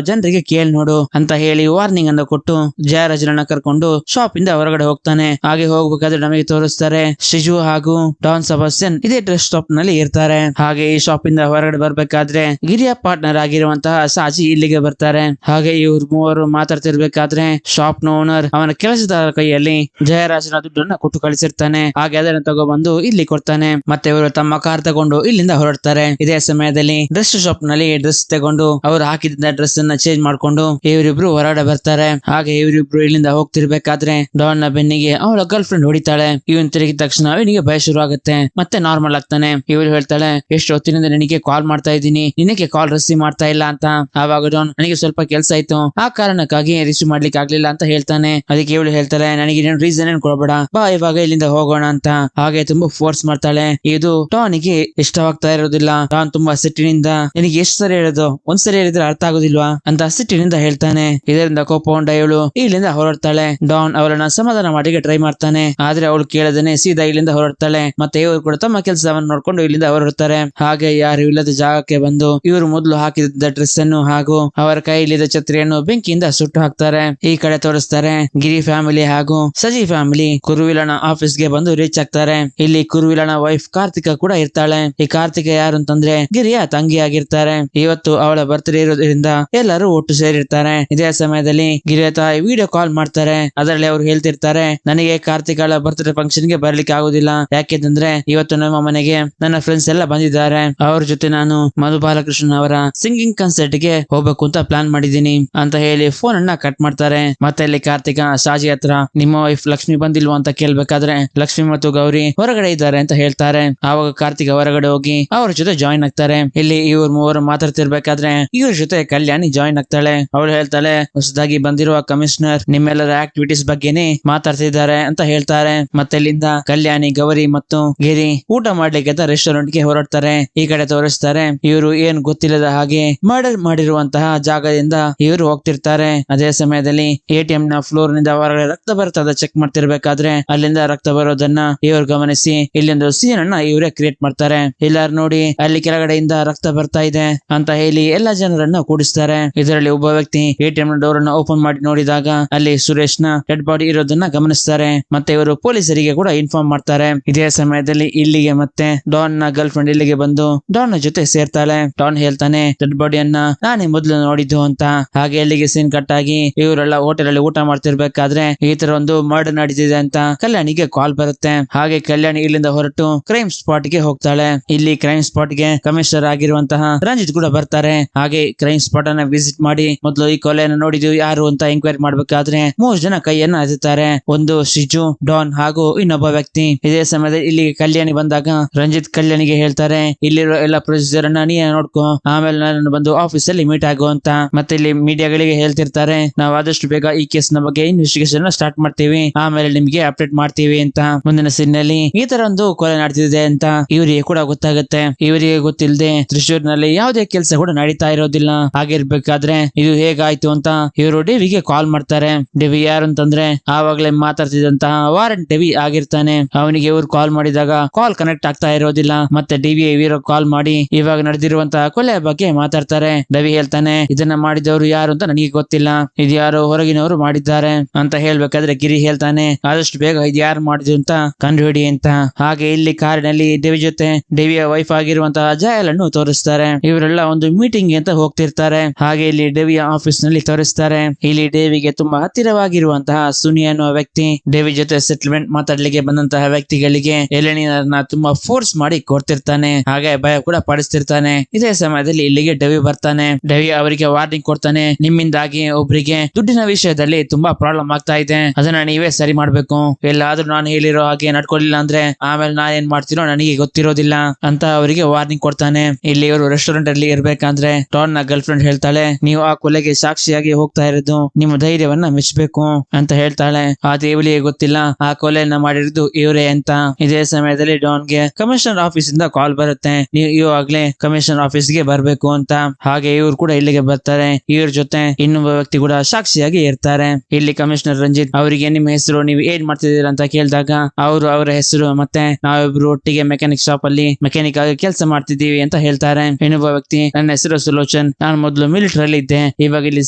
ಜನರಿಗೆ ಕೇಳಿ ನೋಡು ಅಂತ ಹೇಳಿ ವಾರ್ನಿಂಗ್ ಅನ್ನು ಕೊಟ್ಟು ಜಯರಾಜನನ್ನ ಕರ್ಕೊಂಡು ಶಾಪ್ ಇಂದ ಹೊರಗಡೆ ಹೋಗ್ತಾನೆ. ಹಾಗೆ ಹೋಗ್ಬೇಕಾದ್ರೆ ನಮಗೆ ತೋರಿಸ್ತಾರೆ ಶ್ರೀಜು ಹಾಗೂ ಡಾನ್ ಸಬಾಸ್ಟಿಯನ್ ಇದೇ ಡ್ರೆಸ್ ಶಾಪ್ ನಲ್ಲಿ ಇರ್ತಾರೆ. ಹಾಗೆ ಈ ಶಾಪ್ ಇಂದ ಹೊರಗಡೆ ಬರ್ಬೇಕಾದ್ರೆ ಗಿರಿಯ ಪಾರ್ಟ್ನರ್ ಆಗಿರುವಂತಹ ಸಾಜಿ ಇಲ್ಲಿಗೆ ಬರ್ತಾರೆ. ಹಾಗೆ ಇವ್ರು ಮೂವರು ಮಾತಾಡ್ತಿರ್ಬೇಕಾದ್ರೆ ಶಾಪ್ ನ ಓನರ್ ಅವನ ಕೆಲಸದಾರ ಕೈಯಲ್ಲಿ ಜಯರಾಜನ ದುಡ್ಡನ್ನ ಕೊಟ್ಟು ಕಳಿಸಿರ್ತಾನೆ. ಹಾಗೆ ಅದನ್ನ ತಗೊಬಂದು ಇಲ್ಲಿ ಕೊಡ್ತಾನೆ. ಮತ್ತೆ ಇವರು ತಮ್ಮ ಕಾರ್ ತಗೊಂಡು ಇಲ್ಲಿಂದ ಹೊರಡ್ತಾರೆ. ಇದೇ ಸಮಯದಲ್ಲಿ ಡ್ರೆಸ್ ಶಾಪ್ ನಲ್ಲಿ ಡ್ರೆಸ್ ತಗೊಂಡು ಅವರು ಹಾಕಿದ್ದ ಡ್ರೆಸ್ ಅನ್ನ ಚೇಂಜ್ ಮಾಡ್ಕೊಂಡು ಇವರಿಬ್ರು ಹೊರಗಡೆ ಬರ್ತಾರೆ. ಹಾಗೆ ಇವರಿಬ್ರು ಇಲ್ಲಿಂದ ಹೋಗ್ತಿರ್ಬೇಕಾದ್ರೆ ಡಾನ್ ನ ಬೆನ್ನಿಗೆ ಅವಳ ಗರ್ಲ್ ಫ್ರೆಂಡ್ ಹೊಡಿತಾಳೆ. ಇವನ್ ತಿರುಗಿದ ತಕ್ಷಣ ಇವನಿಗೆ ಭಯ ಶುರು ಆಗುತ್ತೆ. ಮತ್ತೆ ನಾರ್ಮಲ್ ಆಗ್ತಾನೆ. ಇವ್ರು ಹೇಳ್ತಾಳೆ ಎಷ್ಟು ಹೊತ್ತಿನಿಂದ ನಿನಗೆ ಕಾಲ್ ಮಾಡ್ತಾ ಇದ್ದೀನಿ, ನಿನಗೆ ಕಾಲ್ ರಿಸೀವ್ ಮಾಡ್ತಾ ಇಲ್ಲ ಅಂತ. ಆವಾಗ ಡಾನ್ ನನಗೆ ಸ್ವಲ್ಪ ಕೆಲಸ ಆಯ್ತು, ಆ ಕಾರಣಕ್ಕಾಗಿ ರಿಸೀವ್ ಮಾಡ್ಲಿಕ್ಕೆ ಆಗ್ಲಿಲ್ಲ ಅಂತ ಹೇಳ್ತಾನೆ. ಅದಕ್ಕೆ ಇವಳು ಹೇಳ್ತಾಳೆ ನನಗೆ ರೀಸನ್ ಏನ್ ಕೊಡಬೇಡ, ಬಾ ಇವಾಗ ಇಲ್ಲಿಂದ ಹೋಗೋಣ ಅಂತ. ಹಾಗೆ ತುಂಬಾ ಫೋರ್ಸ್ ಮಾಡ್ತಾಳೆ. ಇದು ಡಾನಿಗೆ ಇಷ್ಟವಾಗ್ತಾ ಇರೋದಿಲ್ಲ. ಡಾನ್ ತುಂಬಾ ಸಿಟ್ಟಿನಿಂದ ನಿನಗೆ ಎಷ್ಟು ಸರಿ ಹೇಳೋದು, ಒಂದ್ಸರಿ ಹೇಳಿದ್ರೆ ಅರ್ಥ ಆಗೋದಿಲ್ವಾ ಅಂತ ಸಿಟ್ಟಿನಿಂದ ಹೇಳ್ತಾನೆ. ಇದರಿಂದ ಕೋಪಗೊಂಡ ಇವಳು ಇಲ್ಲಿಂದ ಹೊರಡ್ತಾಳೆ. ಡಾನ್ ಅವಳನ್ನ ಸಮಾಧಾನ ಮಾಡಿಗೆ ಟ್ರೈ ಮಾಡ್ತಾನೆ. ಆದ್ರೆ ಅವಳು ಕೇಳದೇನೆ ಸೀದಾ ಇಲ್ಲಿಂದ ಹೊರಡ್ತಾಳೆ. ಮತ್ತೆ ಇವರು ಕೂಡ ತಮ್ಮ ಕೆಲಸವನ್ನು ನೋಡ್ಕೊಂಡು ಇಲ್ಲಿಂದ ಹೊರಡ್ತಾರೆ. ಹಾಗೆ ಯಾರು ಇಲ್ಲದ ಜಾಗಕ್ಕೆ ಬಂದು ಇವರು ಮೊದಲು ಹಾಕಿದ್ದ ಡ್ರೆಸ್ ಅನ್ನು ಹಾಗೂ ಅವರ ಕೈಲಿದ್ದ ಛತ್ರಿಯನ್ನು ಬೆಂಕಿಯಿಂದ ಸುಟ್ಟು ಹಾಕ್ತಾರೆ. ಈ ಕಡೆ ತೋರಿಸ್ತಾರೆ ಗಿರಿ ಫ್ಯಾಮಿಲಿ ಹಾಗೂ ಸಜಿ ಫ್ಯಾಮಿಲಿ ಕುರುವಿಲನ ಆಫೀಸ್ ಗೆ ಬಂದು ರೀಚ್ ಆಗ್ತಾರೆ. ಇಲ್ಲಿ ಕುರುವಿಲನ ವೈಫ್ ಕಾರ್ತಿಕ ಕೂಡ ಇರ್ತಾಳೆ. ಈ ಕಾರ್ತಿಕ ಯಾರು ಅಂತಂದ್ರೆ ಗಿರಿಯ ತಂಗಿ ಆಗಿರ್ತಾರೆ. ಇವತ್ತು ಅವಳ ಬರ್ತ್ಡೇ ಇರೋದ್ರಿಂದ ಎಲ್ಲರೂ ಒಟ್ಟು ಸೇರಿರ್ತಾರೆ. ಇದೇ ಸಮಯದಲ್ಲಿ ಗಿರಿಯ ತಾಯಿ ವಿಡಿಯೋ ಕಾಲ್ ಮಾಡ್ತಾರೆ. ಅದರಲ್ಲಿ ಅವರು ಹೇಳ್ತಿರ್ತಾರೆ ನನಗೆ ಕಾರ್ತಿಕಳ ಬರ್ತ್ಡೇ ಫಂಕ್ಷನ್ ಗೆ ಬರ್ಲಿಕ್ಕೆ ಆಗುದಿಲ್ಲ, ಯಾಕೆಂದ್ರೆ ಇವತ್ತು ನಮ್ಮ ಮನೆಗೆ ನನ್ನ ಫ್ರೆಂಡ್ಸ್ ಎಲ್ಲ ಬಂದಿದ್ದಾರೆ. ಅವ್ರ ಜೊತೆ ನಾನು ಮಧು ಬಾಲಕೃಷ್ಣ ಅವರ ಸಿಂಗಿಂಗ್ ಕನ್ಸರ್ಟ್ ಗೆ ಹೋಗ್ಬೇಕು ಅಂತ ಪ್ಲಾನ್ ಮಾಡಿದೀನಿ ಅಂತ ಹೇಳಿ ಫೋನ್ ಅನ್ನ ಕಟ್ ಮಾಡ್ತಾರೆ. ಮತ್ತೆ ಇಲ್ಲಿ ಕಾರ್ತಿಕ ಸಾಜಿ ಹತ್ರ ನಿಮ್ಮ ವೈಫ್ ಲಕ್ಷ್ಮಿ ಬಂದಿಲ್ವಾ ಅಂತ ಕೇಳ್ಬೇಕಾದ್ರೆ ಲಕ್ಷ್ಮಿ ಮತ್ತು ಗೌರಿ ಹೊರಗಡೆ ಇದ್ದಾರೆ ಅಂತ ಹೇಳ್ತಾರೆ. ಆವಾಗ ಕಾರ್ತಿಕ ಹೊರಗಡೆ ಹೋಗಿ ಅವ್ರ ಜೊತೆ ಜಾಯಿನ್ ಆಗ್ತಾರೆ. ಇಲ್ಲಿ ಇವ್ರ ಮೂವರು ಮಾತಾಡ್ತಿರ್ಬೇಕಾದ್ರೆ ಇವ್ರ ಜೊತೆ ಕಲ್ಯಾಣಿ ಜಾಯಿನ್ ಆಗ್ತಾಳೆ. ಅವಳು ಹೇಳ್ತಾಳೆ ಹೊಸದಾಗಿ ಬಂದಿರುವ ಕಮಿಷನರ್ ನಿಮ್ಮೆಲ್ಲರ ಆಕ್ಟಿವಿಟೀಸ್ ಬಗ್ಗೆನೇ ಮಾತಾಡ್ತಿದ್ದಾರೆ ಅಂತ ಹೇಳ್ತಾರೆ. ಮತ್ತೆ ಇಲ್ಲಿಂದ ಕಲ್ಯಾಣಿ, ಗೌರಿ ಮತ್ತು ಗಿರಿ ಊಟ ಮಾಡ್ಲಿಕ್ಕೆ ರೆಸ್ಟೋರೆಂಟ್ ಗೆ ಹೊರಡ್ತಾರೆ. ಈ ಕಡೆ ತೋರಿಸ್ತಾರೆ ಇವರು ಏನ್ ಗೊತ್ತಿಲ್ಲದ ಹಾಗೆ ಮರ್ಡರ್ ಮಾಡಿರುವಂತಹ ಜಾಗದಿಂದ ಇವರು ಹೋಗ್ತಿರ್ತಾರೆ. ಅದೇ ಸಮಯದಲ್ಲಿ ಎಟಿಎಂ ನ ಫ್ಲೋರ್ ನಿಂದ ಹೊರಗಡೆ ರಕ್ತ ಬರ್ತದ ಚೆಕ್ ಮಾಡ್ತಿರ್ಬೇಕಾದ್ರೆ ಅಲ್ಲಿಂದ ರಕ್ತ ಬರೋದನ್ನ ಇವರು ಗಮನಿಸಿ ಇಲ್ಲೊಂದು ಸೀನ್ ಅನ್ನ ಇವರೇ ಕ್ರಿಯೇಟ್ ಮಾಡ್ತಾರೆ. ಎಲ್ಲಾರು ನೋಡಿ ಅಲ್ಲಿ ಕೆಳಗಡೆಯಿಂದ ರಕ್ತ ಬರ್ತಾ ಇದೆ ಅಂತ ಹೇಳಿ ಎಲ್ಲಾ ಜನರನ್ನ ಕೂಡಿಸ್ತಾರೆ. ಇದರಲ್ಲಿ ಒಬ್ಬ ವ್ಯಕ್ತಿ ಎಟಿಎಂ ನ ಡೋರ್ ಅನ್ನ ಓಪನ್ ಮಾಡಿ ನೋಡಿದಾಗ ಅಲ್ಲಿ ಸುರೇಶ್ ನ ಡೆಡ್ ಬಾಡಿ ಇರೋದನ್ನ ಗಮನಿಸ್ತಾರೆ. ಮತ್ತೆ ಇವರು ಪೊಲೀಸರಿಗೆ ಕೂಡ ಇನ್ಫಾರ್ಮ್ ಮಾಡ್ತಾರೆ. ಇದೇ ಸಮಯದಲ್ಲಿ ಇಲ್ಲಿಗೆ ಮತ್ತೆ ಡಾನ್ ನ ಗರ್ಲ್ ಫ್ರೆಂಡ್ ಇಲ್ಲಿಗೆ ಬಂದು ಡಾನ್ ನ ಜೊತೆ ಸೇರ್ತಾಳೆ. ಡಾನ್ ಹೇಳ್ತಾನೆ ಡೆಡ್ ಬಾಡಿಯನ್ನ ನಾನೇ ಮೊದಲು ನೋಡಿದ್ದು ಅಂತ. ಹಾಗೆ ಇಲ್ಲಿಗೆ ಸೀನ್ ಕಟ್ ಆಗಿ ಇವರೆಲ್ಲ ಹೋಟೆಲ್ ಅಲ್ಲಿ ಊಟ ಮಾಡ್ತಿರ್ಬೇಕಾದ್ರೆ ಈ ತರ ಒಂದು ಮರ್ಡರ್ ನಡೀತಿದೆ ಅಂತ ಕಲ್ಯಾಣಿಗೆ ಕಾಲ್ ಬರುತ್ತೆ. ಹಾಗೆ ಕಲ್ಯಾಣಿ ಇಲ್ಲಿಂದ ಹೊರಟು ಕ್ರೈಮ್ ಸ್ಪಾಟ್ ಗೆ ಹೋಗ್ತಾಳೆ. ಇಲ್ಲಿ ಕ್ರೈಮ್ ಸ್ಪಾಟ್ ಗೆ ಕಮಿಷನರ್ ಆಗಿರುವಂತಹ ರಂಜಿತ್ ಕೂಡ ಬರ್ತಾರೆ. ಹಾಗೆ ಕ್ರೈಮ್ ಸ್ಪಾಟ್ ಅನ್ನ ವಿಸಿಟ್ ಮಾಡಿ ಮೊದಲು ಈ ಕೊಲೆಯನ್ನು ನೋಡಿದ್ದು ಯಾರು ಅಂತ ಎಂಕ್ವೈರಿ ಮಾಡ್ಬೇಕಾದ್ರೆ 3 ಜನ ಕೈಯನ್ನ ಎತ್ತುತ್ತಾರೆ. ಒಂದು ಶಿಜು, ಡಾನ್ ಹಾಗೂ ಇನ್ನೊಬ್ಬ ವ್ಯಕ್ತಿ. ಇದೇ ಸಮಯದಲ್ಲಿ ಇಲ್ಲಿಗೆ ಕಲ್ಯಾಣಿ ಬಂದಾಗ ರಂಜಿತ್ ಕಲ್ಯಾಣಿಗೆ ಹೇಳ್ತಾರೆ ಇಲ್ಲಿರೋ ಎಲ್ಲ ಪ್ರೊಸೀಜರ್ ಅನ್ನ ನೀ ನೋಡ್ಕೊ, ಆಮೇಲೆ ನಾನು ಬಂದು ಆಫೀಸ್ ಅಲ್ಲಿ ಮೀಟ್ ಆಗು ಅಂತ. ಮತ್ತೆ ಇಲ್ಲಿ ಮೀಡಿಯಾಗಳಿಗೆ ಹೇಳ್ತಿರ್ತಾರೆ ನಾವು ಆದಷ್ಟು ಬೇಗ ಈ ಕೇಸ್ ನ ಬಗ್ಗೆ ಇನ್ವೆಸ್ಟಿಗೇಷನ್ ಸ್ಟಾರ್ಟ್ ಮಾಡ್ತೀವಿ, ಆಮೇಲೆ ನಿಮ್ಗೆ ಅಪ್ಡೇಟ್ ಮಾಡ್ತೀವಿ ಅಂತ. ಮುಂದಿನ ಸೀನ್ ನಲ್ಲಿ ಈ ತರ ಒಂದು ಕೊಲೆ ನಡೆದಿದೆ ಅಂತ ಇವರಿಗೆ ಕೂಡ ಗೊತ್ತಾಗುತ್ತೆ. ಇವರಿಗೆ ಗೊತ್ತಿಲ್ಲದೆ ತ್ರಿಶೂರ್ನಲ್ಲಿ ಯಾವುದೇ ಕೆಲಸ ಕೂಡ ನಡೀತಾ ಇರೋದಿಲ್ಲ. ಹಾಗಿರ್ಬೇಕಾದ್ರೆ ಇದು ಹೇಗಾಯ್ತು ಅಂತ ಇವರು ಡೆವಿಗೆ ಕಾಲ್ ಮಾಡ್ತಾರೆ. ಡೆವಿ ಯಾರು ಅಂತಂದ್ರೆ ಆವಾಗ್ಲೇ ಮಾತಾಡ್ತಿದ್ದಂತಹ ವಾರೆಂಟ್ ಡೆವಿ ಆಗಿರ್ತಾನೆ. ಅವನಿಗೆ ಇವ್ರು ಕಾಲ್ ಮಾಡಿದಾಗ ಕಾಲ್ ಕನೆಕ್ಟ್ ಆಗ್ತಾ ಇರೋದಿಲ್ಲ. ಮತ್ತೆ ಡೆವಿ ಇವರು ಕಾಲ್ ಮಾಡಿ ಇವಾಗ ನಡೆದಿರುವಂತಹ ಕೊಲೆ ಬಗ್ಗೆ ಮಾತಾಡ್ತಾರೆ. ಡೆವಿ ಹೇಳ್ತಾನೆ ಇದನ್ನ ಮಾಡಿದವರು ಯಾರು ಅಂತ ನನಗೆ ಗೊತ್ತಿಲ್ಲ, ಇದು ಯಾರು ಹೊರಗಿನವರು ಮಾಡಿದ್ದಾರೆ ಅಂತ ಹೇಳ್ಬೇಕಾದ್ರೆ ಗಿರಿ ಹೇಳ್ತಾನೆ ಆದಷ್ಟು ಬೇಗ ಇದು ಯಾರು ಮಾಡಿದ್ರು ಅಂತ ಕಂಡುಹಿಡಿ ಅಂತ. ಹಾಗೆ ಇಲ್ಲಿ ಕಾರಿನಲ್ಲಿ ಡೆವಿ ಜೊತೆ ಡೆವಿಯ ವೈಫ್ ಆಗಿರುವಂತಹ ಜಾಯಲನ್ನು ತೋರಿಸ್ತಾರೆ. ಇವರೆಲ್ಲ ಒಂದು ಮೀಟಿಂಗ್ ಅಂತ ಹೋಗ್ತಿರ್ತಾರೆ. ಹಾಗೆ ಇಲ್ಲಿ ಡೆವಿಯ ಆಫೀಸ್ ನಲ್ಲಿ ತೋರಿಸ್ತಾರೆ. ಇಲ್ಲಿ ಡೆವಿಗೆ ತುಂಬಾ ಹತ್ತಿರವಾಗಿರುವಂತಹ ಸುನಿ ಅನ್ನುವ ವ್ಯಕ್ತಿ ಡೆವಿ ಜೊತೆ ಸೆಟಲ್ಮೆಂಟ್ ಮಾತಾಡ್ಲಿಕ್ಕೆ ಬಂದಂತಹ ವ್ಯಕ್ತಿಗಳಿಗೆ ಎಲೆನೀರನ್ನ ತುಂಬಾ ಫೋರ್ಸ್ ಮಾಡಿ ಕೊಡ್ತಿರ್ತಾನೆ. ಹಾಗೆ ಭಯ ಕೂಡ ಪಡಿಸ್ತಿರ್ತಾನೆ. ಇದೇ ಸಮಯದಲ್ಲಿ ಇಲ್ಲಿಗೆ ಡೆವಿ ಬರ್ತಾನೆ. ಡೆವಿ ಅವರಿಗೆ ವಾರ್ನಿಂಗ್ ಕೊಡ್ತಾನೆ ನಿಮ್ಮಿಂದಾಗಿ ಒಬ್ರಿಗೆ ದುಡ್ಡಿನ ವಿಷಯದಲ್ಲಿ ತುಂಬಾ ಪ್ರಾಬ್ಲಮ್ ಆಗ್ತಾ ಇದೆ, ಅದನ್ನ ನೀವೇ ಸರಿ ಮಾಡ್ಬೇಕು. ಎಲ್ಲಾದ್ರೂ ನಾನು ಹೇಳಿರೋ ಹಾಗೆ ನಡ್ಕೊಳ್ಳಿಲ್ಲ ಅಂದ್ರೆ ಆಮೇಲೆ ನಾನ್ ಏನ್ ಮಾಡ್ತೀನೋ ನನಗೆ ಗೊತ್ತಿರೋದಿಲ್ಲ ಅಂತ ಅವರಿಗೆ ವಾರ್ನಿಂಗ್ ಕೊಡ್ತಾನೆ. ಇಲ್ಲಿ ಇವರು ರೆಸ್ಟೋರೆಂಟ್ ಅಲ್ಲಿ ಇರ್ಬೇಕಂದ್ರೆ ಡಾನ್ ನ ಗರ್ಲ್ ಫ್ರೆಂಡ್ ಹೇಳ್ತಾಳೆ ನೀವು ಆ ಕೊಲೆಗೆ ಸಾಕ್ಷಿಯಾಗಿ ಹೋಗ್ತಾ ಇರೋದು ನಿಮ್ಮ ಧೈರ್ಯವನ್ನ ಮೆಚ್ಚಬೇಕು ಅಂತ ಹೇಳ್ತಾಳೆ. ಆ ದೇವಳಿಗೆ ಗೊತ್ತಿಲ್ಲ ಆ ಕೊಲೆಯನ್ನ ಮಾಡಿರೋದು ಇವರೇ ಅಂತ. ಇದೇ ಸಮಯದಲ್ಲಿ ಡಾನ್ಗೆ ಕಮಿಷನರ್ ಆಫೀಸ್ ಇಂದ ಕಾಲ್ ಬರುತ್ತೆ, ನೀವು ಇವಾಗ್ಲೇ ಕಮಿಷನರ್ ಆಫೀಸ್ ಗೆ ಬರ್ಬೇಕು ಅಂತ. ಹಾಗೆ ಇವ್ರು ಕೂಡ ಇಲ್ಲಿಗೆ ಬರ್ತಾರೆ. ಇವ್ರ ಜೊತೆ ಇನ್ನೊಬ್ಬ ವ್ಯಕ್ತಿ ಕೂಡ ಸಾಕ್ಷಿಯಾಗಿ ಇರ್ತಾರೆ. ಇಲ್ಲಿ ಕಮಿಷನರ್ ರಂಜಿತ್ ಅವರಿಗೆ ನಿಮ್ಮ ಹೆಸರು, ನೀವು ಏನ್ ಮಾಡ್ತಿದ್ದೀರಾ ಅಂತ ಕೇಳಿದಾಗ ಅವರು ಅವರ ಹೆಸರು ಮತ್ತೆ ನಾವಿಬ್ರು ಒಟ್ಟಿಗೆ ಮೆಕ್ಯಾನಿಕ್ ಶಾಪ್ ಅಲ್ಲಿ ಮೆಕ್ಯಾನಿಕ್ ಆಗಿ ಕೆಲಸ ಮಾಡ್ತಿದ್ದೀವಿ ಅಂತ ಹೇಳ್ತಾರೆ. ಇನ್ನೊಬ್ಬ ವ್ಯಕ್ತಿ ನನ್ನ ಹೆಸರು ಸುಲೋಚನ ಸುಲೋಚನ್, ನಾನು ಮೊದಲು ಮಿಲಿಟರಿ ಇದ್ದೆ, ಇವಾಗ ಇಲ್ಲಿ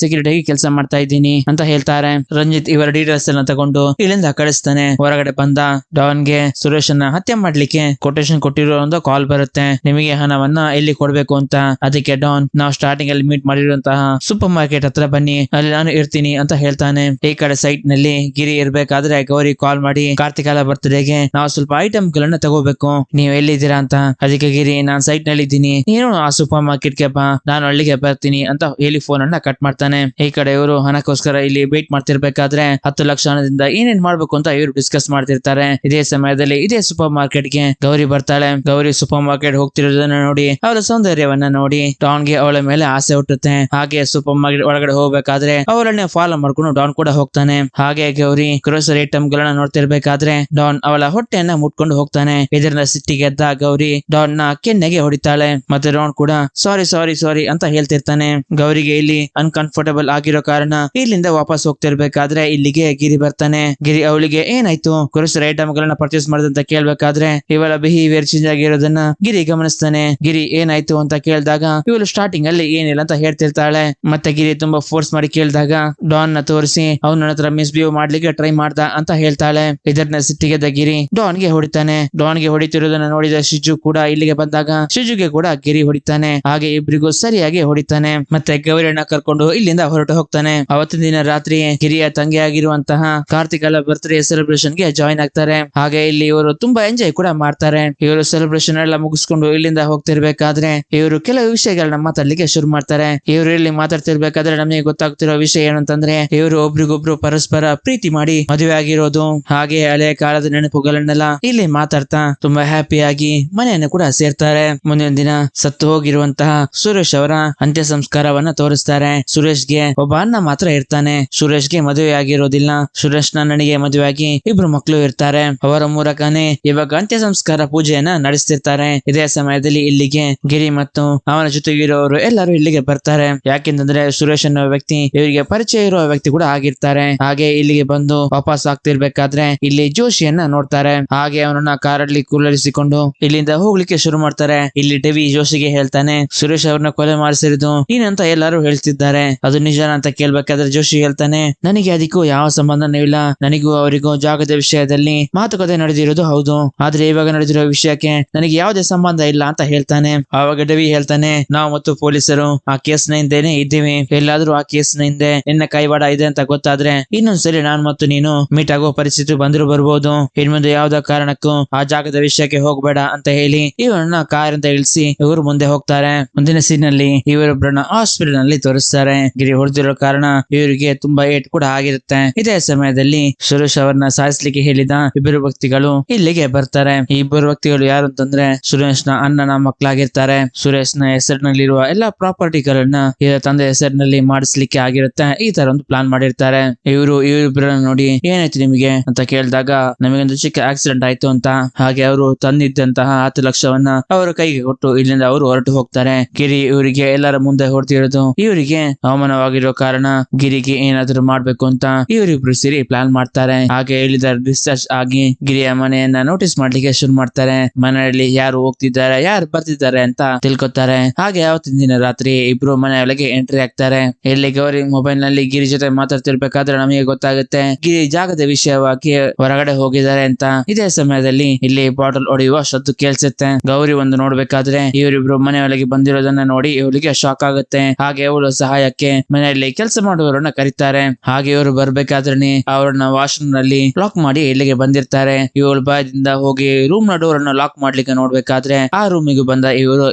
ಸೆಕ್ಯೂರಿಟಿ ಕೆಲಸ ಮಾಡ್ತಾ ಇದ್ದೀನಿ ಅಂತ ಹೇಳ್ತಾರೆ. ರಂಜಿತ್ ಇವರ ಡೀಟೇಲ್ಸ್ ಎಲ್ಲ ತಗೊಂಡು ಇಲ್ಲಿಂದ ಕಳಿಸ್ತಾನೆ. ಹೊರಗಡೆ ಬಂದ ಡಾನ್ಗೆ ಸುರೇಶ್ ಅನ್ನ ಹತ್ಯೆ ಮಾಡ್ಲಿಕ್ಕೆ ಕೊಟೇಶನ್ ಕೊಟ್ಟಿರೋ ಒಂದು ಕಾಲ್ ಬರುತ್ತೆ. ನಿಮಗೆ ಹಣವನ್ನ ಎಲ್ಲಿ ಕೊಡ್ಬೇಕು ಅಂತ. ಅದಕ್ಕೆ ಡಾನ್, ನಾವು ಸ್ಟಾರ್ಟಿಂಗ್ ಅಲ್ಲಿ ಮೀಟ್ ಮಾಡಿರುವಂತಹ ಸೂಪರ್ ಮಾರ್ಕೆಟ್ ಹತ್ರ ಬನ್ನಿ, ಅಲ್ಲಿ ನಾನು ಇರ್ತೀನಿ ಅಂತ ಹೇಳ್ತಾನೆ. ಈ ಕಡೆ ಸೈಟ್ ನಲ್ಲಿ ಗಿರಿ ಇರ್ಬೇಕಾದ್ರೆ ಗೌರಿ ಕಾಲ್ ಮಾಡಿ, ಕಾರ್ತಿಕಾಲ ಬರ್ತ್ಡೇಗೆ ನಾವು ಸ್ವಲ್ಪ ಐಟಮ್ ಗಳನ್ನ ತಗೋಬೇಕು, ನೀವು ಎಲ್ಲಿದ್ದೀರಾ ಅಂತ. ಅದಕ್ಕೆ ಗಿರಿ, ನಾನ್ ಸೈಟ್ ನಲ್ಲಿ ಇದ್ದೀನಿ, ನೀನು ಆ ಸೂಪರ್ ಮಾರ್ಕೆಟ್ ಗೆ ಬಾ, ನಾನು ಅಲ್ಲಿಗೆ ಬರ್ತೀನಿ ಅಂತ ಹೇಳಿ ಫೋನ್ ಅನ್ನ ಕಟ್ ಮಾಡ್ತಾನೆ. ಈ ಕಡೆ ಇವರು ಹಣಕ್ಕೋಸ್ಕರ ಇಲ್ಲಿ ವೇಟ್ ಮಾಡ್ತಿರ್ಬೇಕಾದ್ರೆ 10 ಲಕ್ಷ ಹಣದಿಂದ ಏನೇನ್ ಮಾಡ್ಬೇಕು ಅಂತ ಇವರು ಡಿಸ್ಕಸ್ ಮಾಡ್ತಿರ್ತಾರೆ. ಇದೇ ಸಮಯದಲ್ಲಿ ಇದೇ ಸೂಪರ್ ಮಾರ್ಕೆಟ್ ಗೆ ಗೌರಿ ಬರ್ತಾಳೆ. ಗೌರಿ ಸೂಪರ್ ಮಾರ್ಕೆಟ್ ಹೋಗ್ತಿರೋದನ್ನ ನೋಡಿ, ಅವಳ ಸೌಂದರ್ಯವನ್ನ ನೋಡಿ ಡಾನ್ಗೆ ಅವಳ ಮೇಲೆ ಆಸೆ ಹುಟ್ಟುತ್ತೆ. ಹಾಗೆ ಸೂಪರ್ ಮಾರ್ಕೆಟ್ ಒಳಗಡೆ ಹೋಗ್ಬೇಕಾದ್ರೆ ಅವಳನ್ನೇ ಫಾಲೋ ಮಾಡ್ಕೊಂಡು ಡಾನ್ ಕೂಡ ಹೋಗ್ತಾನೆ. ಹಾಗೆ ಗೌರಿ ಗ್ರೋಸರಿ ಐಟಮ್ ಗಳನ್ನ ನೋಡ್ತಿರ್ಬೇಕಾದ್ರೆ ಡಾನ್ ಅವಳ ಹೊಟ್ಟೆಯನ್ನ ಮುಟ್ಕೊಂಡು ಹೋಗ್ತಾನೆ. ಇದರಿಂದ ಸಿಟ್ಟಿಗೆದ್ದ ಗೌರಿ ಡಾನ್ ನ ಕೆನ್ನೆಗೆ ಹೊಡಿತಾಳೆ. ಮತ್ತೆ ಡಾನ್ ಕೂಡ ಸಾರಿ ಸಾರಿ ಸಾರಿ ಅಂತ ಹೇಳ್ತಿರ್ತಾನೆ. ಗೌರಿಗೆ ಇಲ್ಲಿ ಅನ್ಕಂಫರ್ಟಬಲ್ ಆಗಿರೋ ಕಾರಣ ಇಲ್ಲಿಂದ ವಾಪಸ್ ಹೋಗ್ತಿರ್ಬೇಕಾದ್ರೆ ಇಲ್ಲಿಗೆ ಗಿರಿ ಬರ್ತಾನೆ. ಗಿರಿ ಅವಳಿಗೆ ಏನಾಯ್ತು, ಗ್ರೋಸರಿ ಐಟಮ್ ಗಳನ್ನ ಪರ್ಚೇಸ್ ಮಾಡಿದಂತ ಕೇಳ್ಬೇಕಾದ್ರೆ ಇವಳ ಬಿಹೇವಿಯರ್ ಚೇಂಜ್ ಆಗಿರೋದನ್ನ ಗಿರಿ ಗಮನಿಸ್ತಾನೆ. ಗಿರಿ ಏನಾಯ್ತು ಅಂತ ಕೇಳಿದಾಗ ಇವಳು ಸ್ಟಾರ್ಟಿಂಗ್ ಅಲ್ಲಿ ಏನಿಲ್ಲ ಅಂತ ಹೇಳ್ತಿರ್ತಾಳೆ. ಮತ್ತೆ ಗಿರಿ ತುಂಬಾ ಫೋರ್ಸ್ ಮಾಡಿ ಕೇಳಿದಾಗ ಡಾನ್ ನ ತೋರಿಸಿ ಅವನ ಹತ್ರ ಮಿಸ್ಬಿಹೇವ್ ಮಾಡ್ಲಿಕ್ಕೆ ಟ್ರೈ ಮಾಡ್ದ ಅಂತ ಹೇಳ್ತಾಳೆ. ಇದನ್ನ ಸಿಟ್ಟಿಗೆದ್ದ ಗಿರಿ ಡಾನ್ ಗೆ ಹೊಡಿತಾನೆ. ಡಾನ್ ಗೆ ಹೊಡಿತಿರೋದನ್ನ ನೋಡಿದ ಶಿಜು ಕೂಡ ಇಲ್ಲಿಗೆ ಬಂದಾಗ ಶಿಜುಗೆ ಕೂಡ ಗಿರಿ ಹೊಡಿತಾನೆ. ಹಾಗೆ ಇಬ್ರಿಗೂ ಸರಿಯಾಗಿ ಹೊಡಿತಾನೆ. ಮತ್ತೆ ಗೌರಿಯನ್ನ ಕರ್ಕೊಂಡು ಇಲ್ಲಿಂದ ಹೊರಟು ಹೋಗ್ತಾನೆ. ಅವತ್ತಿನ ದಿನ ರಾತ್ರಿ ಗಿರಿಯ ತಂಗಿ ಆಗಿರುವಂತಹ ಕಾರ್ತಿಕಲ ಬರ್ತ್ಡೇ ಸೆಲೆಬ್ರೇಷನ್ ಗೆ ಜಾಯಿನ್ ಆಗ್ತಾರೆ. ಹಾಗೆ ಇಲ್ಲಿ ಇವರು ತುಂಬಾ ಎಂಜಾಯ್ ಕೂಡ ಮಾಡ್ತಾರೆ. ಇವರು ಸೆಲೆಬ್ರೇಷನ್ ಎಲ್ಲ ಮುಗಿಸ್ಕೊಂಡು ಇಲ್ಲಿಂದ ಹೋಗ್ತಿರ್ಬೇಕಾದ್ರೆ ಇವರು ಕೆಲವು ವಿಷಯಗಳನ್ನ ಮಾತಾಡ್ಲಿಕ್ಕೆ ಶುರು ಮಾಡ್ತಾರೆ. ಇವರು ಇಲ್ಲಿ ಮಾತಾಡ್ತಿರ್ಬೇಕಾದ್ರೆ ನಮಗೆ ಗೊತ್ತಾಗ್ತಿರೋ ವಿಷಯ ಏನಂತಂದ್ರೆ ಇವರು ಒಬ್ರಿಗೊಬ್ರು ಪರಸ್ಪರ ಪ್ರೀತಿ ಮಾಡಿ ಮದುವೆ ಆಗಿರೋದು. ಹಾಗೆ ಹಳೆಯ ಕಾಲದ ನೆನಪುಗಳನ್ನೆಲ್ಲ ಇಲ್ಲಿ ಮಾತಾಡ್ತಾ ತುಂಬಾ ಹ್ಯಾಪಿಯಾಗಿ ಮನೆಯನ್ನು ಕೂಡ ಸೇರ್ತಾರೆ. ಮುಂದಿನ ದಿನ ಸತ್ತು ಹೋಗಿರುವಂತಹ ಸುರೇಶ್ ಅವರ ಅಂತ್ಯ ಸಂಸ್ಕಾರವನ್ನ ತೋರಿಸ್ತಾರೆ. ಸುರೇಶ್ಗೆ ಒಬ್ಬ ಅಣ್ಣ ಮಾತ್ರ ಇರ್ತಾನೆ. ಸುರೇಶ್ಗೆ ಮದುವೆ ಆಗಿರೋದಿಲ್ಲ. ಸುರೇಶ್ ನನಗೆ ಮದುವೆ ಆಗಿ ಇಬ್ರು ಮಕ್ಕಳು ಇರ್ತಾರೆ. ಅವರ ಮೂಲಕನೇ ಇವಾಗ ಅಂತ್ಯ ಸಂಸ್ಕಾರ ಪೂಜೆಯನ್ನ ನಡೆಸ್ತಿರ್ತಾರೆ. ಇದೇ ಸಮಯದಲ್ಲಿ ಇಲ್ಲಿಗೆ ಗಿರಿ ಮತ್ತು ಅವನ ಜೊತೆಗಿರೋರು ಎಲ್ಲರೂ ಇಲ್ಲಿಗೆ ಬರ್ತಾರೆ. ಯಾಕೆಂತಂದ್ರೆ ಸುರೇಶ್ ಅನ್ನೋ ವ್ಯಕ್ತಿ ಇವರಿಗೆ ಪರಿಚಯ ಇರುವ ವ್ಯಕ್ತಿ ಕೂಡ ಆಗಿರ್ತಾರೆ. ಹಾಗೆ ಇಲ್ಲಿಗೆ ಬಂದು ವಾಪಸ್ ಆಗ್ತಿರ್ಬೇಕಾದ್ರೆ ಇಲ್ಲಿ ಜೋಶಿಯನ್ನ ನೋಡ್ತಾರೆ. ಹಾಗೆ ಅವನನ್ನ ಕಾರಲ್ಲಿ ಕೂಲರಿಸಿಕೊಂಡು ಇಲ್ಲಿಂದ ಹೋಗ್ಲಿಕ್ಕೆ ಶುರು ಮಾಡ್ತಾರೆ. ಇಲ್ಲಿ ಡೆವಿ ಜೋಶಿಗೆ ಹೇಳ್ತಾನೆ, ಸುರೇಶ್ ಅವ್ರನ್ನ ಕೊಲೆ ಮಾಡಿಸಿರೋದು ನೀನಂತ ಎಲ್ಲರೂ ಹೇಳ್ತಿದ್ದಾರೆ, ಅದು ನಿಜಾನ ಅಂತ ಕೇಳ್ಬೇಕಾದ್ರೆ ಜೋಶಿ ಹೇಳ್ತಾನೆ, ನನಗೆ ಅದಕ್ಕೂ ಯಾವ ಸಂಬಂಧನೂ ಇಲ್ಲ. ನನಗೂ ಅವರಿಗೂ ಜಾಗದ ವಿಷಯದಲ್ಲಿ ಮಾತುಕತೆ ನಡೆದಿರೋದು ಹೌದು, ಆದ್ರೆ ಇವಾಗ ನಡೆದಿರೋ ವಿಷಯಕ್ಕೆ ನನಗೆ ಯಾವುದೇ ಸಂಬಂಧ ಇಲ್ಲ ಅಂತ ಹೇಳ್ತಾನೆ. ಆವಾಗ ಡೆವಿ ಹೇಳ್ತಾನೆ, ನಾವು ಮತ್ತು ಪೊಲೀಸರು ಆ ಕೇಸ್ ನ ಹಿಂದೆನೆ ಇದ್ದೀವಿ. ಎಲ್ಲಾದ್ರೂ ಆ ಕೇಸ್ ನ ಹಿಂದೆ ನಿನ್ನ ಕೈವಾಡ ಇದೆ ಅಂತ ಗೊತ್ತಾದ್ರೆ ಇನ್ನೊಂದ್ಸರಿ ನಾನು ಮತ್ತು ನೀನು ಮೀಟ್ ಆಗೋ ಪರಿಸ್ಥಿತಿ ಬಂದ್ರು ಬರ್ಬೋದು. ಇನ್ಮುಂದೆ ಯಾವ್ದೋ ಕಾರಣಕ್ಕೂ ಆ ಜಾಗದ ವಿಷಯಕ್ಕೆ ಹೋಗ್ಬೇಡ ಅಂತ ಹೇಳಿ ಇವರನ್ನ ಕಾರಿಂದ ಇಳಿಸಿ ಇವರು ಮುಂದೆ ಹೋಗ್ತಾರೆ. ಮುಂದಿನ ಸೀನ್ ನಲ್ಲಿ ಇವರೊಬ್ಬರನ್ನ ಹಾಸ್ಪಿಟಲ್ ನಲ್ಲಿ ತೋರಿಸ್ತಾರೆ. ಗಿರಿ ಹೊಡೆದಿರೋ ಕಾರಣ ಇವರಿಗೆ ತುಂಬಾ ಏಟ್ ಕೂಡ ಆಗಿರುತ್ತೆ. ಇದೇ ಸಮಯದಲ್ಲಿ ಸುರೇಶ್ ಅವರನ್ನ ಸಾಯಿಸ್ಲಿಕ್ಕೆ ಹೇಳಿದ ಇಬ್ಬರು ವ್ಯಕ್ತಿಗಳು ಇಲ್ಲಿಗೆ ಬರ್ತಾರೆ. ಈ ಇಬ್ಬರು ವ್ಯಕ್ತಿಗಳು ಯಾರು ಅಂತಂದ್ರೆ ಸುರೇಶ್ ನ ಅಣ್ಣನ ಮಕ್ಕಳಾಗಿರ್ತಾರೆ. ಸುರೇಶ್ ನ ಹೆಸರಿನಲ್ಲಿರುವ ಎಲ್ಲಾ ಪ್ರಾಪರ್ಟಿಗಳನ್ನ ಇವರ ತಂದೆ ಹೆಸರಿನಲ್ಲಿ ಮಾಡಿಸ್ಲಿಕ್ಕೆ ಆಗಿರುತ್ತೆ. ಈ ತರ ಒಂದು ಪ್ಲಾನ್ ಮಾಡಿರ್ತಾರೆ. ಇವರಿಬ್ಬರನ್ನ ನೋಡಿ ಏನಾಯ್ತು ನಿಮಗೆ ಅಂತ ಕೇಳಿದಾಗ ನಮಗೊಂದು ಚಿಕ್ಕ ಆಕ್ಸಿಡೆಂಟ್ ಆಯ್ತು ಅಂತ. ಹಾಗೆ ಅವರು ತಂದಿದ್ದಂತಹ 10 ಲಕ್ಷವನ್ನ ಅವರ ಕೈಗೆ ಕೊಟ್ಟು ಇಲ್ಲಿಂದ ಅವರು ಹೊರಟು ಹೋಗ್ತಾರೆ. ಗಿರಿ ಇವರಿಗೆ ಎಲ್ಲರ ಮುಂದೆ ಹೊರಟಿರೋದು ಇವರಿಗೆ ಅವಮಾನವಾಗಿರೋ ಕಾರಣ ಗಿರಿಗೆ ಏನಾದ್ರು ಮಾಡ್ಬೇಕು ಅಂತ ಇವರಿಬ್ರು ಸೇರಿ ಪ್ಲಾನ್ ಮಾಡ್ತಾರೆ. ಹಾಗೆ ಹೇಳಿದ ಡಿಸ್ಚಾರ್ಜ್ ಆಗಿ ಗಿರಿಯ ಮನೆಯನ್ನ ನೋಟಿಸ್ ಮಾಡ್ಲಿಕ್ಕೆ ಶುರು ಮಾಡ್ತಾರೆ. ಮನೆಯಲ್ಲಿ ಯಾರು ಹೋಗ್ತಿದ್ದಾರೆ ಯಾರು ಬರ್ತಿದ್ದಾರೆ ಅಂತ ತಿಳ್ಕೊತಾರೆ. ಹಾಗೆ ಅವತ್ತಿನ ದಿನ ರಾತ್ರಿ ಇಬ್ರು ಮನೆ ಒಳಗೆ ಎಂಟ್ರಿ ಆಗ್ತಾರೆ. ಇಲ್ಲಿ ಗೌರಿ ಮೊಬೈಲ್ ನಲ್ಲಿ ಗಿರಿ ಜೊತೆ ಮಾತಾಡ್ತಿರ್ಬೇಕಾದ್ರೆ ನಮಗೆ ಗೊತ್ತಾಗುತ್ತೆ ಗಿರಿ ಜಾಗದ ವಿಷಯವಾಗಿ ಹೊರಗಡೆ ಹೋಗಿದ್ದಾರೆ ಅಂತ. ಇದೇ ಸಮಯದಲ್ಲಿ ಇಲ್ಲಿ ಬಾಟಲ್ ಹೊಡೆಯುವ ಶಬ್ದ ಕೇಳಿಸುತ್ತೆ. ಗೌರಿ ಒಂದು ನೋಡ್ಬೇಕಾದ್ರೆ ಇವರಿಬ್ರು ಮನೆ ಒಳಗೆ ಬಂದಿರೋದನ್ನ ನೋಡಿ ಇವಳಿಗೆ ಶಾಕ್ ಆಗುತ್ತೆ. ಹಾಗೆ ಅವಳು ಸಹಾಯಕ್ಕೆ ಮನೆಯಲ್ಲಿ ಕೆಲಸ ಮಾಡುವವರನ್ನ ಕರೀತಾರೆ. ಹಾಗೆ ಇವರು ಬರ್ಬೇಕಾದ್ರೆ ಅವರನ್ನ ವಾಶ್ರೂಮ್ ನಲ್ಲಿ ಲಾಕ್ ಮಾಡಿ ಇಲ್ಲಿಗೆ ಬಂದಿರ್ತಾರೆ. ಇವಳು ಬಾಯದಿಂದ ಹೋಗಿ ರೂಮ್ ನ ಡೋರ್ ಅನ್ನು ಲಾಕ್ ಮಾಡ್ಲಿಕ್ಕೆ ನೋಡ್ಬೇಕಾದ್ರೆ ಆ ರೂಮಿಗೆ ಬಂದ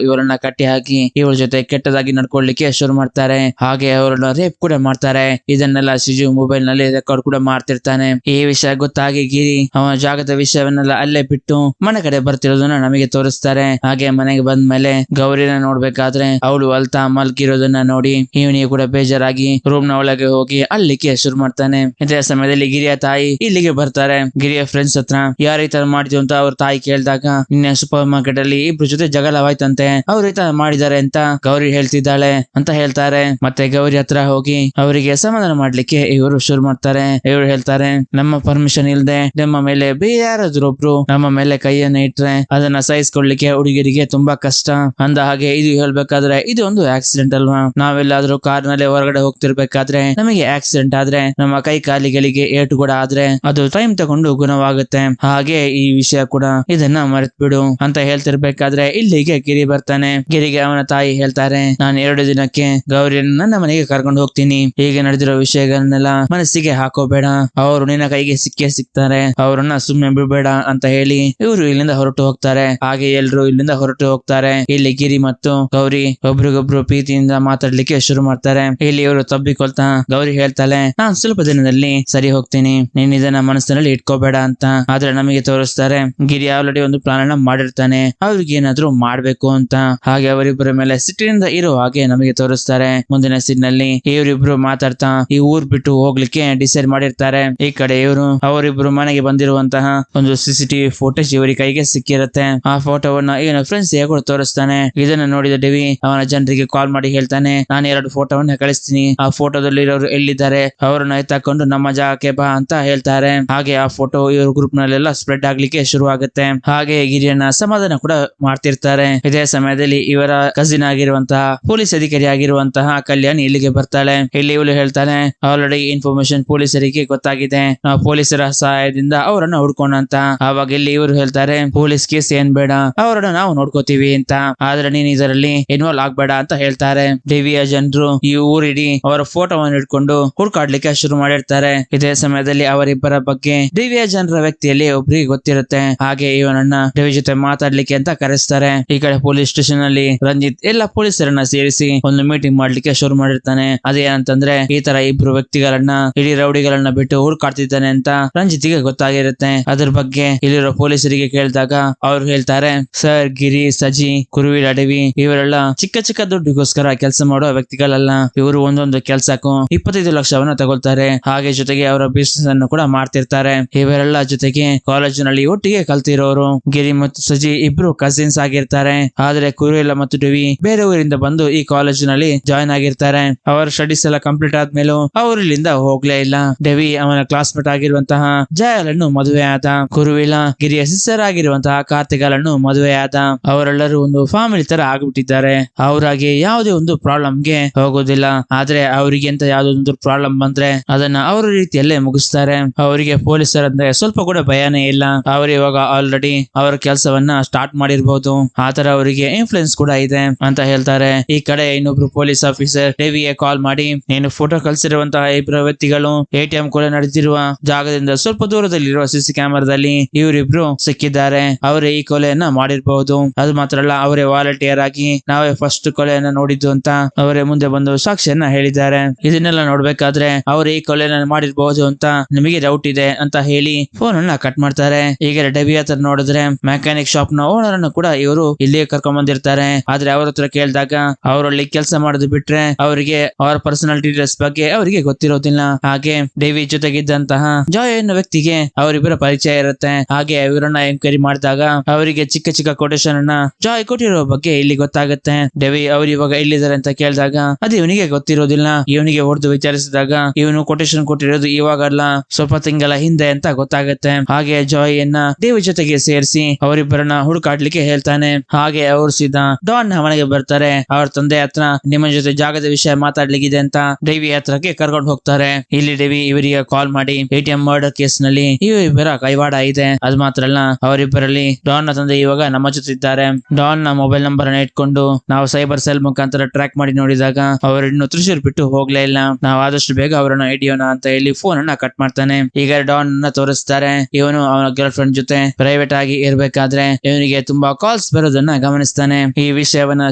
ಇವರನ್ನ ಕಟ್ಟಿ ಹಾಕಿ ಇವಳ ಜೊತೆ ಕೆಟ್ಟದಾಗಿ ನಡ್ಕೊಳ್ಳಿಕ್ಕೆ ಶುರು ಮಾಡ್ತಾರೆ. ಹಾಗೆ ಅವರನ್ನ ರೇಪ್ ಕೂಡ ಮಾಡ್ತಾರೆ. ಇದನ್ನೆಲ್ಲ ಶಿಜು ಮೊಬೈಲ್ ನಲ್ಲಿ ರೆಕಾರ್ಡ್ ಕೂಡ ಮಾಡ್ತಿರ್ತಾನೆ. ಈ ವಿಷಯ ಗೊತ್ತಾಗಿ ಗಿರಿ ಅವನ ಜಾಗದ ವಿಷಯವನ್ನೆಲ್ಲ ಅಲ್ಲೇ ಬಿಟ್ಟು ಮನೆ ಕಡೆ ಬರ್ತಿರೋದನ್ನ ನಮಗೆ ತೋರಿಸ್ತಾರೆ. ಹಾಗೆ ಮನೆಗೆ ಬಂದ ಮೇಲೆ ಗೌರಿನ ನೋಡ್ಬೇಕಾದ್ರೆ ಅವಳು ಅಲ್ತಾ ಮಲ್ಗಿರೋದನ್ನ ನೋಡಿ ಇವನಿಗೆ ಕೂಡ ಬೇಜಾರಾಗಿ ರೂಮ್ ನ ಒಳಗೆ ಹೋಗಿ ಅಲ್ಲಿಕ್ಕೆ ಶುರು ಮಾಡ್ತಾನೆ. ಇದೇ ಸಮಯದಲ್ಲಿ ಗಿರಿಯ ತಾಯಿ ಇಲ್ಲಿಗೆ ಬರ್ತಾರೆ. ಗಿರಿಯ ಫ್ರೆಂಡ್ಸ್ ಹತ್ರ ಯಾರ ಈ ತರ ಮಾಡಿದ್ವಿ ಅಂತ ಅವ್ರ ತಾಯಿ ಕೇಳಿದಾಗ ನಿನ್ನೆ ಸೂಪರ್ ಮಾರ್ಕೆಟ್ ಅಲ್ಲಿ ಇಬ್ರು ಜೊತೆ ಜಗಳವಾಯ್ತಂತೆ, ಅವ್ರು ಈ ತರ ಮಾಡಿದ್ದಾರೆ ಅಂತ ಗೌರಿ ಹೇಳ್ತಿದ್ದಾಳೆ ಅಂತ ಹೇಳ್ತಾರೆ. ಮತ್ತೆ ಗೌರಿ ಹತ್ರ ಹೋಗಿ ಅವರಿಗೆ ಸಮಾಧಾನ ಮಾಡ್ಲಿಕ್ಕೆ ಇವರು ಶುರು ಮಾಡ್ತಾರೆ. ಇವರು ಹೇಳ್ತಾರೆ, ನಮ್ಮ ಪರ್ಮಿಷನ್ ಇಲ್ದೆ ನಮ್ಮ ಮೇಲೆ ಬೇರೆ ಯಾರಾದ್ರೂ ಒಬ್ರು ನಮ್ಮ ಮೇಲೆ ಕೈಯನ್ನ ಇಟ್ರೆ ಅದನ್ನ ಸಹಿಸ್ಕೊಳ್ಲಿಕ್ಕೆ ಹುಡುಗಿರಿಗೆ ತುಂಬಾ ಕಷ್ಟ. ಅಂದ ಹಾಗೆ ಇದು ಹೇಳ್ಬೇಕಾದ್ರೆ ಇದು ಒಂದು ಆಕ್ಸಿಡೆಂಟ್ ಅಲ್ವಾ, ನಾವೆಲ್ಲಾದ್ರೂ ಕಾರ್ ನಲ್ಲಿ ಹೊರಗಡೆ ಹೋಗ್ತಿರ್ಬೇಕಾದ್ರೆ ನಮಗೆ ಆಕ್ಸಿಡೆಂಟ್ ಆದ್ರೆ ನಮ್ಮ ಕೈ ಕಾಲಿಗಳಿಗೆ ಏಟು ಕೂಡ ಆದ್ರೆ ಅದು ಟೈಮ್ ತಗೊಂಡು ಗುಣವಾಗುತ್ತೆ. ಹಾಗೆ ಈ ವಿಷಯ ಕೂಡ ಇದನ್ನ ಮರೆತ್ ಬಿಡು ಅಂತ ಹೇಳ್ತಿರ್ಬೇಕಾದ್ರೆ ಇಲ್ಲಿಗೆ ಗಿರಿ ಬರ್ತಾನೆ. ಗಿರಿಗೆ ಅವನ ತಾಯಿ ಹೇಳ್ತಾರೆ, ನಾನು 2 ದಿನಕ್ಕೆ ಗೌರಿಯನ್ನ ನನ್ನ ಮನೆಗೆ ಕರ್ಕೊಂಡು ಹೋಗ್ತೀನಿ. ಹೀಗೆ ನಡೆದಿರೋ ವಿಷಯಗಳನ್ನೆಲ್ಲ ಮನಸ್ಸಿಗೆ ಹಾಕೋಬೇಡ, ಅವರು ನಿನ್ನ ಕೈಗೆ ಸಿಕ್ಕೇ ಸಿಗ್ತಾರೆ, ಅವರನ್ನ ಸುಮ್ಮನೆ ಬಿಡಬೇಡ ಅಂತ ಹೇಳಿ ಇವರು ಇಲ್ಲಿಂದ ಹೊರಟು ಹೋಗ್ತಾರೆ. ಹಾಗೆ ಎಲ್ರು ಇಲ್ಲಿಂದ ಹೊರಟು ಹೋಗ್ತಾರೆ. ಇಲ್ಲಿ ಗಿರಿ ಮತ್ತು ಗೌರಿ ಒಬ್ರಿಗೊಬ್ರು ಪ್ರೀತಿಯಿಂದ ಮಾತಾಡ್ಲಿಕ್ಕೆ ಶುರು ಮಾಡ್ತಾರೆ. ಇಲ್ಲಿ ಇವರು ತಬ್ಬಿಕೊಳ್ತಾ ಗೌರಿ ಹೇಳ್ತಾಳೆ, ನಾನ್ ಸ್ವಲ್ಪ ದಿನದಲ್ಲಿ ಸರಿ ಹೋಗ್ತೀನಿ, ನೀನ್ ಇದನ್ನ ಮನಸ್ಸಿನಲ್ಲಿ ಇಟ್ಕೋಬೇಡ ಅಂತ. ಆದ್ರೆ ನಮಗೆ ತೋರಿಸ್ತಾರೆ ಗಿರಿ ಆಲ್ರೆಡಿ ಒಂದು ಪ್ಲಾನ್ ಅನ್ನ ಮಾಡಿರ್ತಾನೆ, ಅವ್ರಿಗೆ ಏನಾದ್ರು ಮಾಡ್ಬೇಕು ಅಂತ. ಹಾಗೆ ಅವರಿಬ್ಬರ ಮೇಲೆ ಸಿಟ್ಟಿನಿಂದ ಇರೋ ಹಾಗೆ ನಮಗೆ ತೋರಿಸ್ತಾರೆ. ಮುಂದಿನ ಸೀನ್ ನಲ್ಲಿ ಇವರಿಬ್ರು ಮಾತಾಡ್ತಾ ಈ ಊರ್ ಬಿಟ್ಟು ಹೋಗ್ಲಿಕ್ಕೆ ಡಿಸೈಡ್ ಮಾಡಿರ್ತಾರೆ. ಈ ಕಡೆ ಇವರು ಅವರಿಬ್ರು ಮನೆಗೆ ಬಂದಿರುವಂತಹ ಒಂದು CCTV ಫೋಟೇಜ್ ಇವರಿಗೆ ಕೈಗೆ ಸಿಕ್ಕಿರುತ್ತೆ. ಆ ಫೋಟೋವನ್ನ ಇವನ ಫ್ರೆಂಡ್ಸ್ ಹೇಗೂ ತೋರಿಸ್ತಾನೆ. ಇದನ್ನ ನೋಡಿದ ಡೆವಿ ಅವನ ಜನರಿಗೆ ಕಾಲ್ ಮಾಡಿ ಹೇಳ್ತಾನೆ, ನಾನು 2 ಫೋಟೋವನ್ನ ಕಳಿಸ್ತೀನಿ, ಆ ಫೋಟೋದಲ್ಲಿ ಇರೋರು ಎಲ್ಲಿದ್ದಾರೆ ಅವರನ್ನ ಎತ್ತಾಕೊಂಡು ನಮ್ಮ ಜಾಗಕ್ಕೆ ಬಾ ಅಂತ ಹೇಳ್ತಾರೆ. ಹಾಗೆ ಆ ಫೋಟೋ ಇವ್ರ ಗ್ರೂಪ್ ನಲ್ಲೆಲ್ಲ ಸ್ಪ್ರೆಡ್ ಆಗ್ಲಿಕ್ಕೆ ಶುರು ಆಗುತ್ತೆ. ಹಾಗೆ ಗಿರಿಯನ್ನ ಸಮಾಧಾನ ಕೂಡ ಮಾಡ್ತಿರ್ತಾರೆ. ಇದೇ ಸಮಯದಲ್ಲಿ ಇವರ ಕಸಿನ್ ಆಗಿರುವಂತಹ ಪೊಲೀಸ್ ಅಧಿಕಾರಿ ಆಗಿರುವಂತಹ ಕಲ್ಯಾಣಿ ಇಲ್ಲಿಗೆ ಬರ್ತಾಳೆ. ಇಲ್ಲಿ ಇವಳು ಹೇಳ್ತಾನೆ, ಆಲ್ರೆಡಿ ಇನ್ಫಾರ್ಮೇಶನ್ ಪೊಲೀಸರಿಗೆ ಗೊತ್ತಾಗಿದೆ, ನಾವು ಪೊಲೀಸರ ಸಹಾಯದಿಂದ ಅವರನ್ನ ಹುಡ್ಕೋಣ ಅಂತ. ಆವಾಗ ಇಲ್ಲಿ ಇವರು ಹೇಳ್ತಾರೆ, ಪೊಲೀಸ್ ಕೇಸ್ ಏನ್ ಬೇಡ, ಅವರನ್ನ ನಾವು ನೋಡ್ಕೋತೀವಿ ಅಂತ, ಆದ್ರೆ ನೀನ್ ಇದರಲ್ಲಿ ಇನ್ವಾಲ್ವ್ ಆಗ್ಬೇಡ ಅಂತ ಹೇಳ್ತಾರೆ. ಡೆವಿಯ ಜನರು ಈ ಊರಿಡಿ ಅವರ ಫೋಟೋವನ್ನು ಇಟ್ಕೊಂಡು ಹುಡ್ಕಾಡ್ಲಿಕ್ಕೆ ಶುರು ಮಾಡಿರ್ತಾರೆ. ಇದೇ ಸಮಯದಲ್ಲಿ ಅವರಿಬ್ಬರ ಬಗ್ಗೆ ಡೆವಿಯ ಜನರ ವ್ಯಕ್ತಿಯಲ್ಲಿ ಒಬ್ರಿಗೆ ಗೊತ್ತಿರುತ್ತೆ. ಹಾಗೆ ಇವನನ್ನ ಡೆವಿ ಜೊತೆ ಮಾತಾಡ್ಲಿಕ್ಕೆ ಅಂತ ಕರೆಸ್ತಾರೆ. ಈ ಕಡೆ ಪೊಲೀಸ್ ಸ್ಟೇಷನ್ ಅಲ್ಲಿ ರಂಜಿತ್ ಎಲ್ಲ ಪೊಲೀಸರನ್ನ ಸೇರಿಸಿ ಒಂದು ಮೀಟಿಂಗ್ ಮಾಡ್ಲಿಕ್ಕೆ ಶುರು ಮಾಡಿರ್ತಾನೆ. ಅದೇನಂತಂದ್ರೆ ಈ ತರ ಇಬ್ರು ವ್ಯಕ್ತಿಗಳನ್ನ ಇಡೀ ರೌಡಿಗಳನ್ನ ಬಿಟ್ಟು ಹುಡ್ಕಾಡ್ತಿದ್ದಾನೆ ಅಂತ ರಂಜಿತ್ಗೆ ಗೊತ್ತಾಗಿರುತ್ತೆ. ಅದ್ರ ಬಗ್ಗೆ ಇಲ್ಲಿರೋ ಪೊಲೀಸರಿಗೆ ಕೇಳಿದಾಗ ಅವ್ರು ಹೇಳ್ತಾರೆ, ಸರ್, ಗಿರಿ, ಸಜಿ, ಕುರುವಿಲ ಡೆವಿ ಇವರೆಲ್ಲ ಚಿಕ್ಕ ಚಿಕ್ಕ ದುಡ್ಡಿಗೋಸ್ಕರ ಕೆಲಸ ಮಾಡುವ ವ್ಯಕ್ತಿಗಳಲ್ಲ. ಇವರು ಒಂದೊಂದು ಕೆಲ್ಸಕ್ಕೂ 25 ಲಕ್ಷವನ್ನ ತಗೊಳ್ತಾರೆ. ಹಾಗೆ ಜೊತೆಗೆ ಅವರ ಬಿಸಿನೆಸ್ ಅನ್ನು ಕೂಡ ಮಾಡ್ತಿರ್ತಾರೆ. ಇವರೆಲ್ಲ ಜೊತೆಗೆ ಕಾಲೇಜಿನಲ್ಲಿ ಒಟ್ಟಿಗೆ ಕಲ್ತಿರೋರು. ಗಿರಿ ಮತ್ತು ಸಜಿ ಇಬ್ರು ಕಸಿನ್ಸ್ ಆಗಿರ್ತಾರೆ. ಆದ್ರೆ ಕುರುವಿಲ ಮತ್ತು ಡೆವಿ ಬೇರೆ ಊರಿಂದ ಬಂದು ಈ ಕಾಲೇಜಿನಲ್ಲಿ ಜಾಯ್ನ್ ಆಗಿರ್ತಾರೆ. ಅವರ ಸ್ಟಡೀಸ್ ಎಲ್ಲ ಕಂಪ್ಲೀಟ್ ಆದ್ಮೇಲೂ ಅವರು ಇಲ್ಲಿಂದ ಹೋಗ್ಲೇ ಇಲ್ಲ. ಡೆವಿ ಅವನ ಕ್ಲಾಸ್ಮೇಟ್ ಆಗಿರುವಂತಹ ಜಯಲನ್ನು ಮದುವೆ ಆದ. ಕುರುವಿಲ ಗಿರಿಯ ಸಿಸ್ಟರ್ ಆಗಿರುವಂತಹ ಕಾರ್ತಿಕಳನ್ನು ಮದುವೆ ಆದ. ಅವರೆಲ್ಲರೂ ಒಂದು ಫ್ಯಾಮಿಲಿ ತರ ಆಗ್ಬಿಟ್ಟಿದ್ದಾರೆ. ಅವರಾಗೆ ಯಾವುದೇ ಒಂದು ಪ್ರಾಬ್ಲಮ್ಗೆ ಹೋಗೋದಿಲ್ಲ. ಆದ್ರೆ ಅವರಿಗೆ ಅಂತ ಯಾವುದೋ ಒಂದು ಪ್ರಾಬ್ಲಮ್ ಬಂದ್ರೆ ಅದನ್ನ ಅವರ ರೀತಿಯಲ್ಲೇ ಮುಗಿಸ್ತಾರೆ. ಅವರಿಗೆ ಪೊಲೀಸರಂದ್ರೆ ಸ್ವಲ್ಪ ಕೂಡ ಭಯನೇ ಇಲ್ಲ. ಅವರು ಇವಾಗ ಆಲ್ರೆಡಿ ಅವರ ಕೆಲಸವನ್ನ ಸ್ಟಾರ್ಟ್ ಮಾಡಿರ್ಬಹುದು. ಆತರ ಅವರಿಗೆ ಇನ್ಫ್ಲುಯೆನ್ಸ್ ಕೂಡ ಇದೆ ಅಂತ ಹೇಳ್ತಾರೆ. ಈ ಕಡೆ ಇನ್ನೊಬ್ರು ಪೊಲೀಸ್ ಆಫೀಸರ್ ಡೆವಿಗೆ ಕಾಲ್ ಮಾಡಿ, ನೀನು ಫೋಟೋ ಕಳಿಸಿರುವಂತಹ ಇಬ್ಬರು ವ್ಯಕ್ತಿಗಳು ATM ಕೊಲೆ ನಡೆದಿರುವ ಜಾಗದಿಂದ ಸ್ವಲ್ಪ ದೂರದಲ್ಲಿರುವ CC ಕ್ಯಾಮೆರಾದಲ್ಲಿ ಇವರಿಬ್ರು ಸಿಕ್ಕಿದ್ದಾರೆ. ಅವರೇ ಈ ಕೊಲೆಯನ್ನ ಮಾಡಿರಬಹುದು. ಅದು ಮಾತ್ರ ಅಲ್ಲ, ಅವರೇ ವಾಲಂಟಿಯರ್ ಆಗಿ ನಾವೇ ಫಸ್ಟ್ ಕೊಲೆಯನ್ನ ನೋಡಿದ್ದು ಅಂತ ಅವರೇ ಮುಂದೆ ಬಂದು ಸಾಕ್ಷಿಯನ್ನ ಹೇಳಿದ್ದಾರೆ. ಇದನ್ನೆಲ್ಲ ನೋಡ್ಬೇಕಾದ್ರೆ ಅವರೇ ಈ ಕೊಲೆಯನ್ನ ಮಾಡಿರಬಹುದು ಅಂತ ನಿಮಗೆ ಡೌಟ್ ಇದೆ ಅಂತ ಹೇಳಿ ಫೋನ್ ಅನ್ನ ಕಟ್ ಮಾಡ್ತಾರೆ. ಈಗ ಡೆವಿ ಹತ್ರ ನೋಡಿದ್ರೆ ಮೆಕ್ಯಾನಿಕ್ ಶಾಪ್ ನ ಓನರ್ ಅನ್ನು ಕೂಡ ಇವರು ಇಲ್ಲಿಗೆ ಕರ್ಕೊಂಡ್ ಬಂದಿರ್ತಾರೆ. ಆದ್ರೆ ಅವ್ರ ಹತ್ರ ಕೇಳಿದಾಗ ಅವರಲ್ಲಿ ಕೆಲಸ ಮಾಡೋದು ಬಿಟ್ರೆ ಅವರಿಗೆ ಅವರ ಪರ್ಸನಲ್ ಡೀಟೇಲ್ಸ್ ಬಗ್ಗೆ ಅವರಿಗೆ ಗೊತ್ತಿರೋದಿಲ್ಲ. ಹಾಗೆ ಡೆವಿ ಜೊತೆಗಿದ್ದಂತಹ ಜಾಯ್ ಎನ್ನುವ ವ್ಯಕ್ತಿಗೆ ಅವರಿಬ್ಬರ ಪರಿಚಯ ಇರುತ್ತೆ. ಹಾಗೆ ಇವರನ್ನ ಎಂಕ್ವೈರಿ ಮಾಡಿದಾಗ ಅವರಿಗೆ ಚಿಕ್ಕ ಚಿಕ್ಕ ಕೊಟೇಶನ್ ಅನ್ನ ಜಾಯ್ ಕೊಟ್ಟಿರೋ ಬಗ್ಗೆ ಇಲ್ಲಿ ಗೊತ್ತಾಗುತ್ತೆ. ಡೆವಿ ಅವ್ರು ಇವಾಗ ಎಲ್ಲಿದ್ದಾರೆ ಅಂತ ಕೇಳಿದಾಗ ಅದು ಇವನಿಗೆ ಗೊತ್ತಿರೋದಿಲ್ಲ. ಇವನಿಗೆ ಹೊಡೆದು ವಿಚಾರಿಸಿದಾಗ ಇವನು ಕೊಟೇಶನ್ ಕೊಟ್ಟಿರೋದು ಇವಾಗಲ್ಲ, ಸ್ವಲ್ಪ ತಿಂಗಳ ಹಿಂದೆ ಅಂತ ಗೊತ್ತಾಗುತ್ತೆ. ಹಾಗೆ ಜಾಯ್ ಅನ್ನ ಡೆವಿ ಜೊತೆಗೆ ಸೇರಿಸಿ ಅವರಿಬ್ಬರನ್ನ ಹುಡುಕಾಡ್ಲಿಕ್ಕೆ ಹೇಳ್ತಾನೆ. ಹಾಗೆ ಅವರು ಸೀದಾ ಡಾನ್ ನ ಮನೆಗೆ ಬರ್ತಾರೆ. ಅವ್ರ ತಂದೆ ಹತ್ರ ನಿಮ್ಮ ಜೊತೆ ಜಾಗದ ವಿಷಯ ಮಾತಾಡ್ಲಿಕ್ಕಿದೆ ಅಂತ ಡೆವಿ ಹತ್ರಕ್ಕೆ ಕರ್ಕೊಂಡು ಹೋಗ್ತಾರೆ. ಇಲ್ಲಿ ಡೆವಿ ಇವರಿಗೆ ಕಾಲ್ ಮಾಡಿ ATM ಮರ್ಡರ್ ಕೇಸ್ ನಲ್ಲಿ ಇವರಿಬ್ಬರ ಕೈವಾಡ ಇದೆ. ಅದು ಮಾತ್ರ ಅಲ್ಲ, ಅವರಿಬ್ಬರಲ್ಲಿ ಡಾನ್ ನ ತಂದೆ ಇವಾಗ ನಮ್ಮ ಜೊತೆ ಇದ್ದಾರೆ. ಡಾನ್ ನ ಮೊಬೈಲ್ ನಂಬರ್ ಅನ್ನ ಇಟ್ಕೊಂಡು ನಾವು ಸೈಬರ್ ಸೆಲ್ ಮುಖಾಂತರ ಟ್ರ್ಯಾಕ್ ಮಾಡಿ ನೋಡಿದಾಗ ಅವರಿನ್ನು ತ್ರಿಶೂರ್ ಬಿಟ್ಟು ಹೋಗ್ಲೇ ಇಲ್ಲ. ನಾವು ಆದಷ್ಟು ಬೇಗ ಅವರನ್ನ ಹಿಡಿಯೋಣ ಅಂತ ಹೇಳಿ ಫೋನ್ ಅನ್ನ ಕಟ್ ಮಾಡ್ತಾನೆ. ಈಗ ಡಾನ್ ಅನ್ನ ತೋರಿಸ್ತಾರೆ. ಇವನು ಅವನ ಗರ್ಲ್ ಫ್ರೆಂಡ್ ಜೊತೆ ಪ್ರೈವೇಟ್ ಆಗಿ ಇರ್ಬೇಕಾದ್ರೆ ಇವನಿಗೆ ತುಂಬಾ ಕಾಲ್ಸ್ ಬರೋದನ್ನ ಗಮನಿಸ್ತಾನೆ. ಈ ವಿಷಯವನ್ನ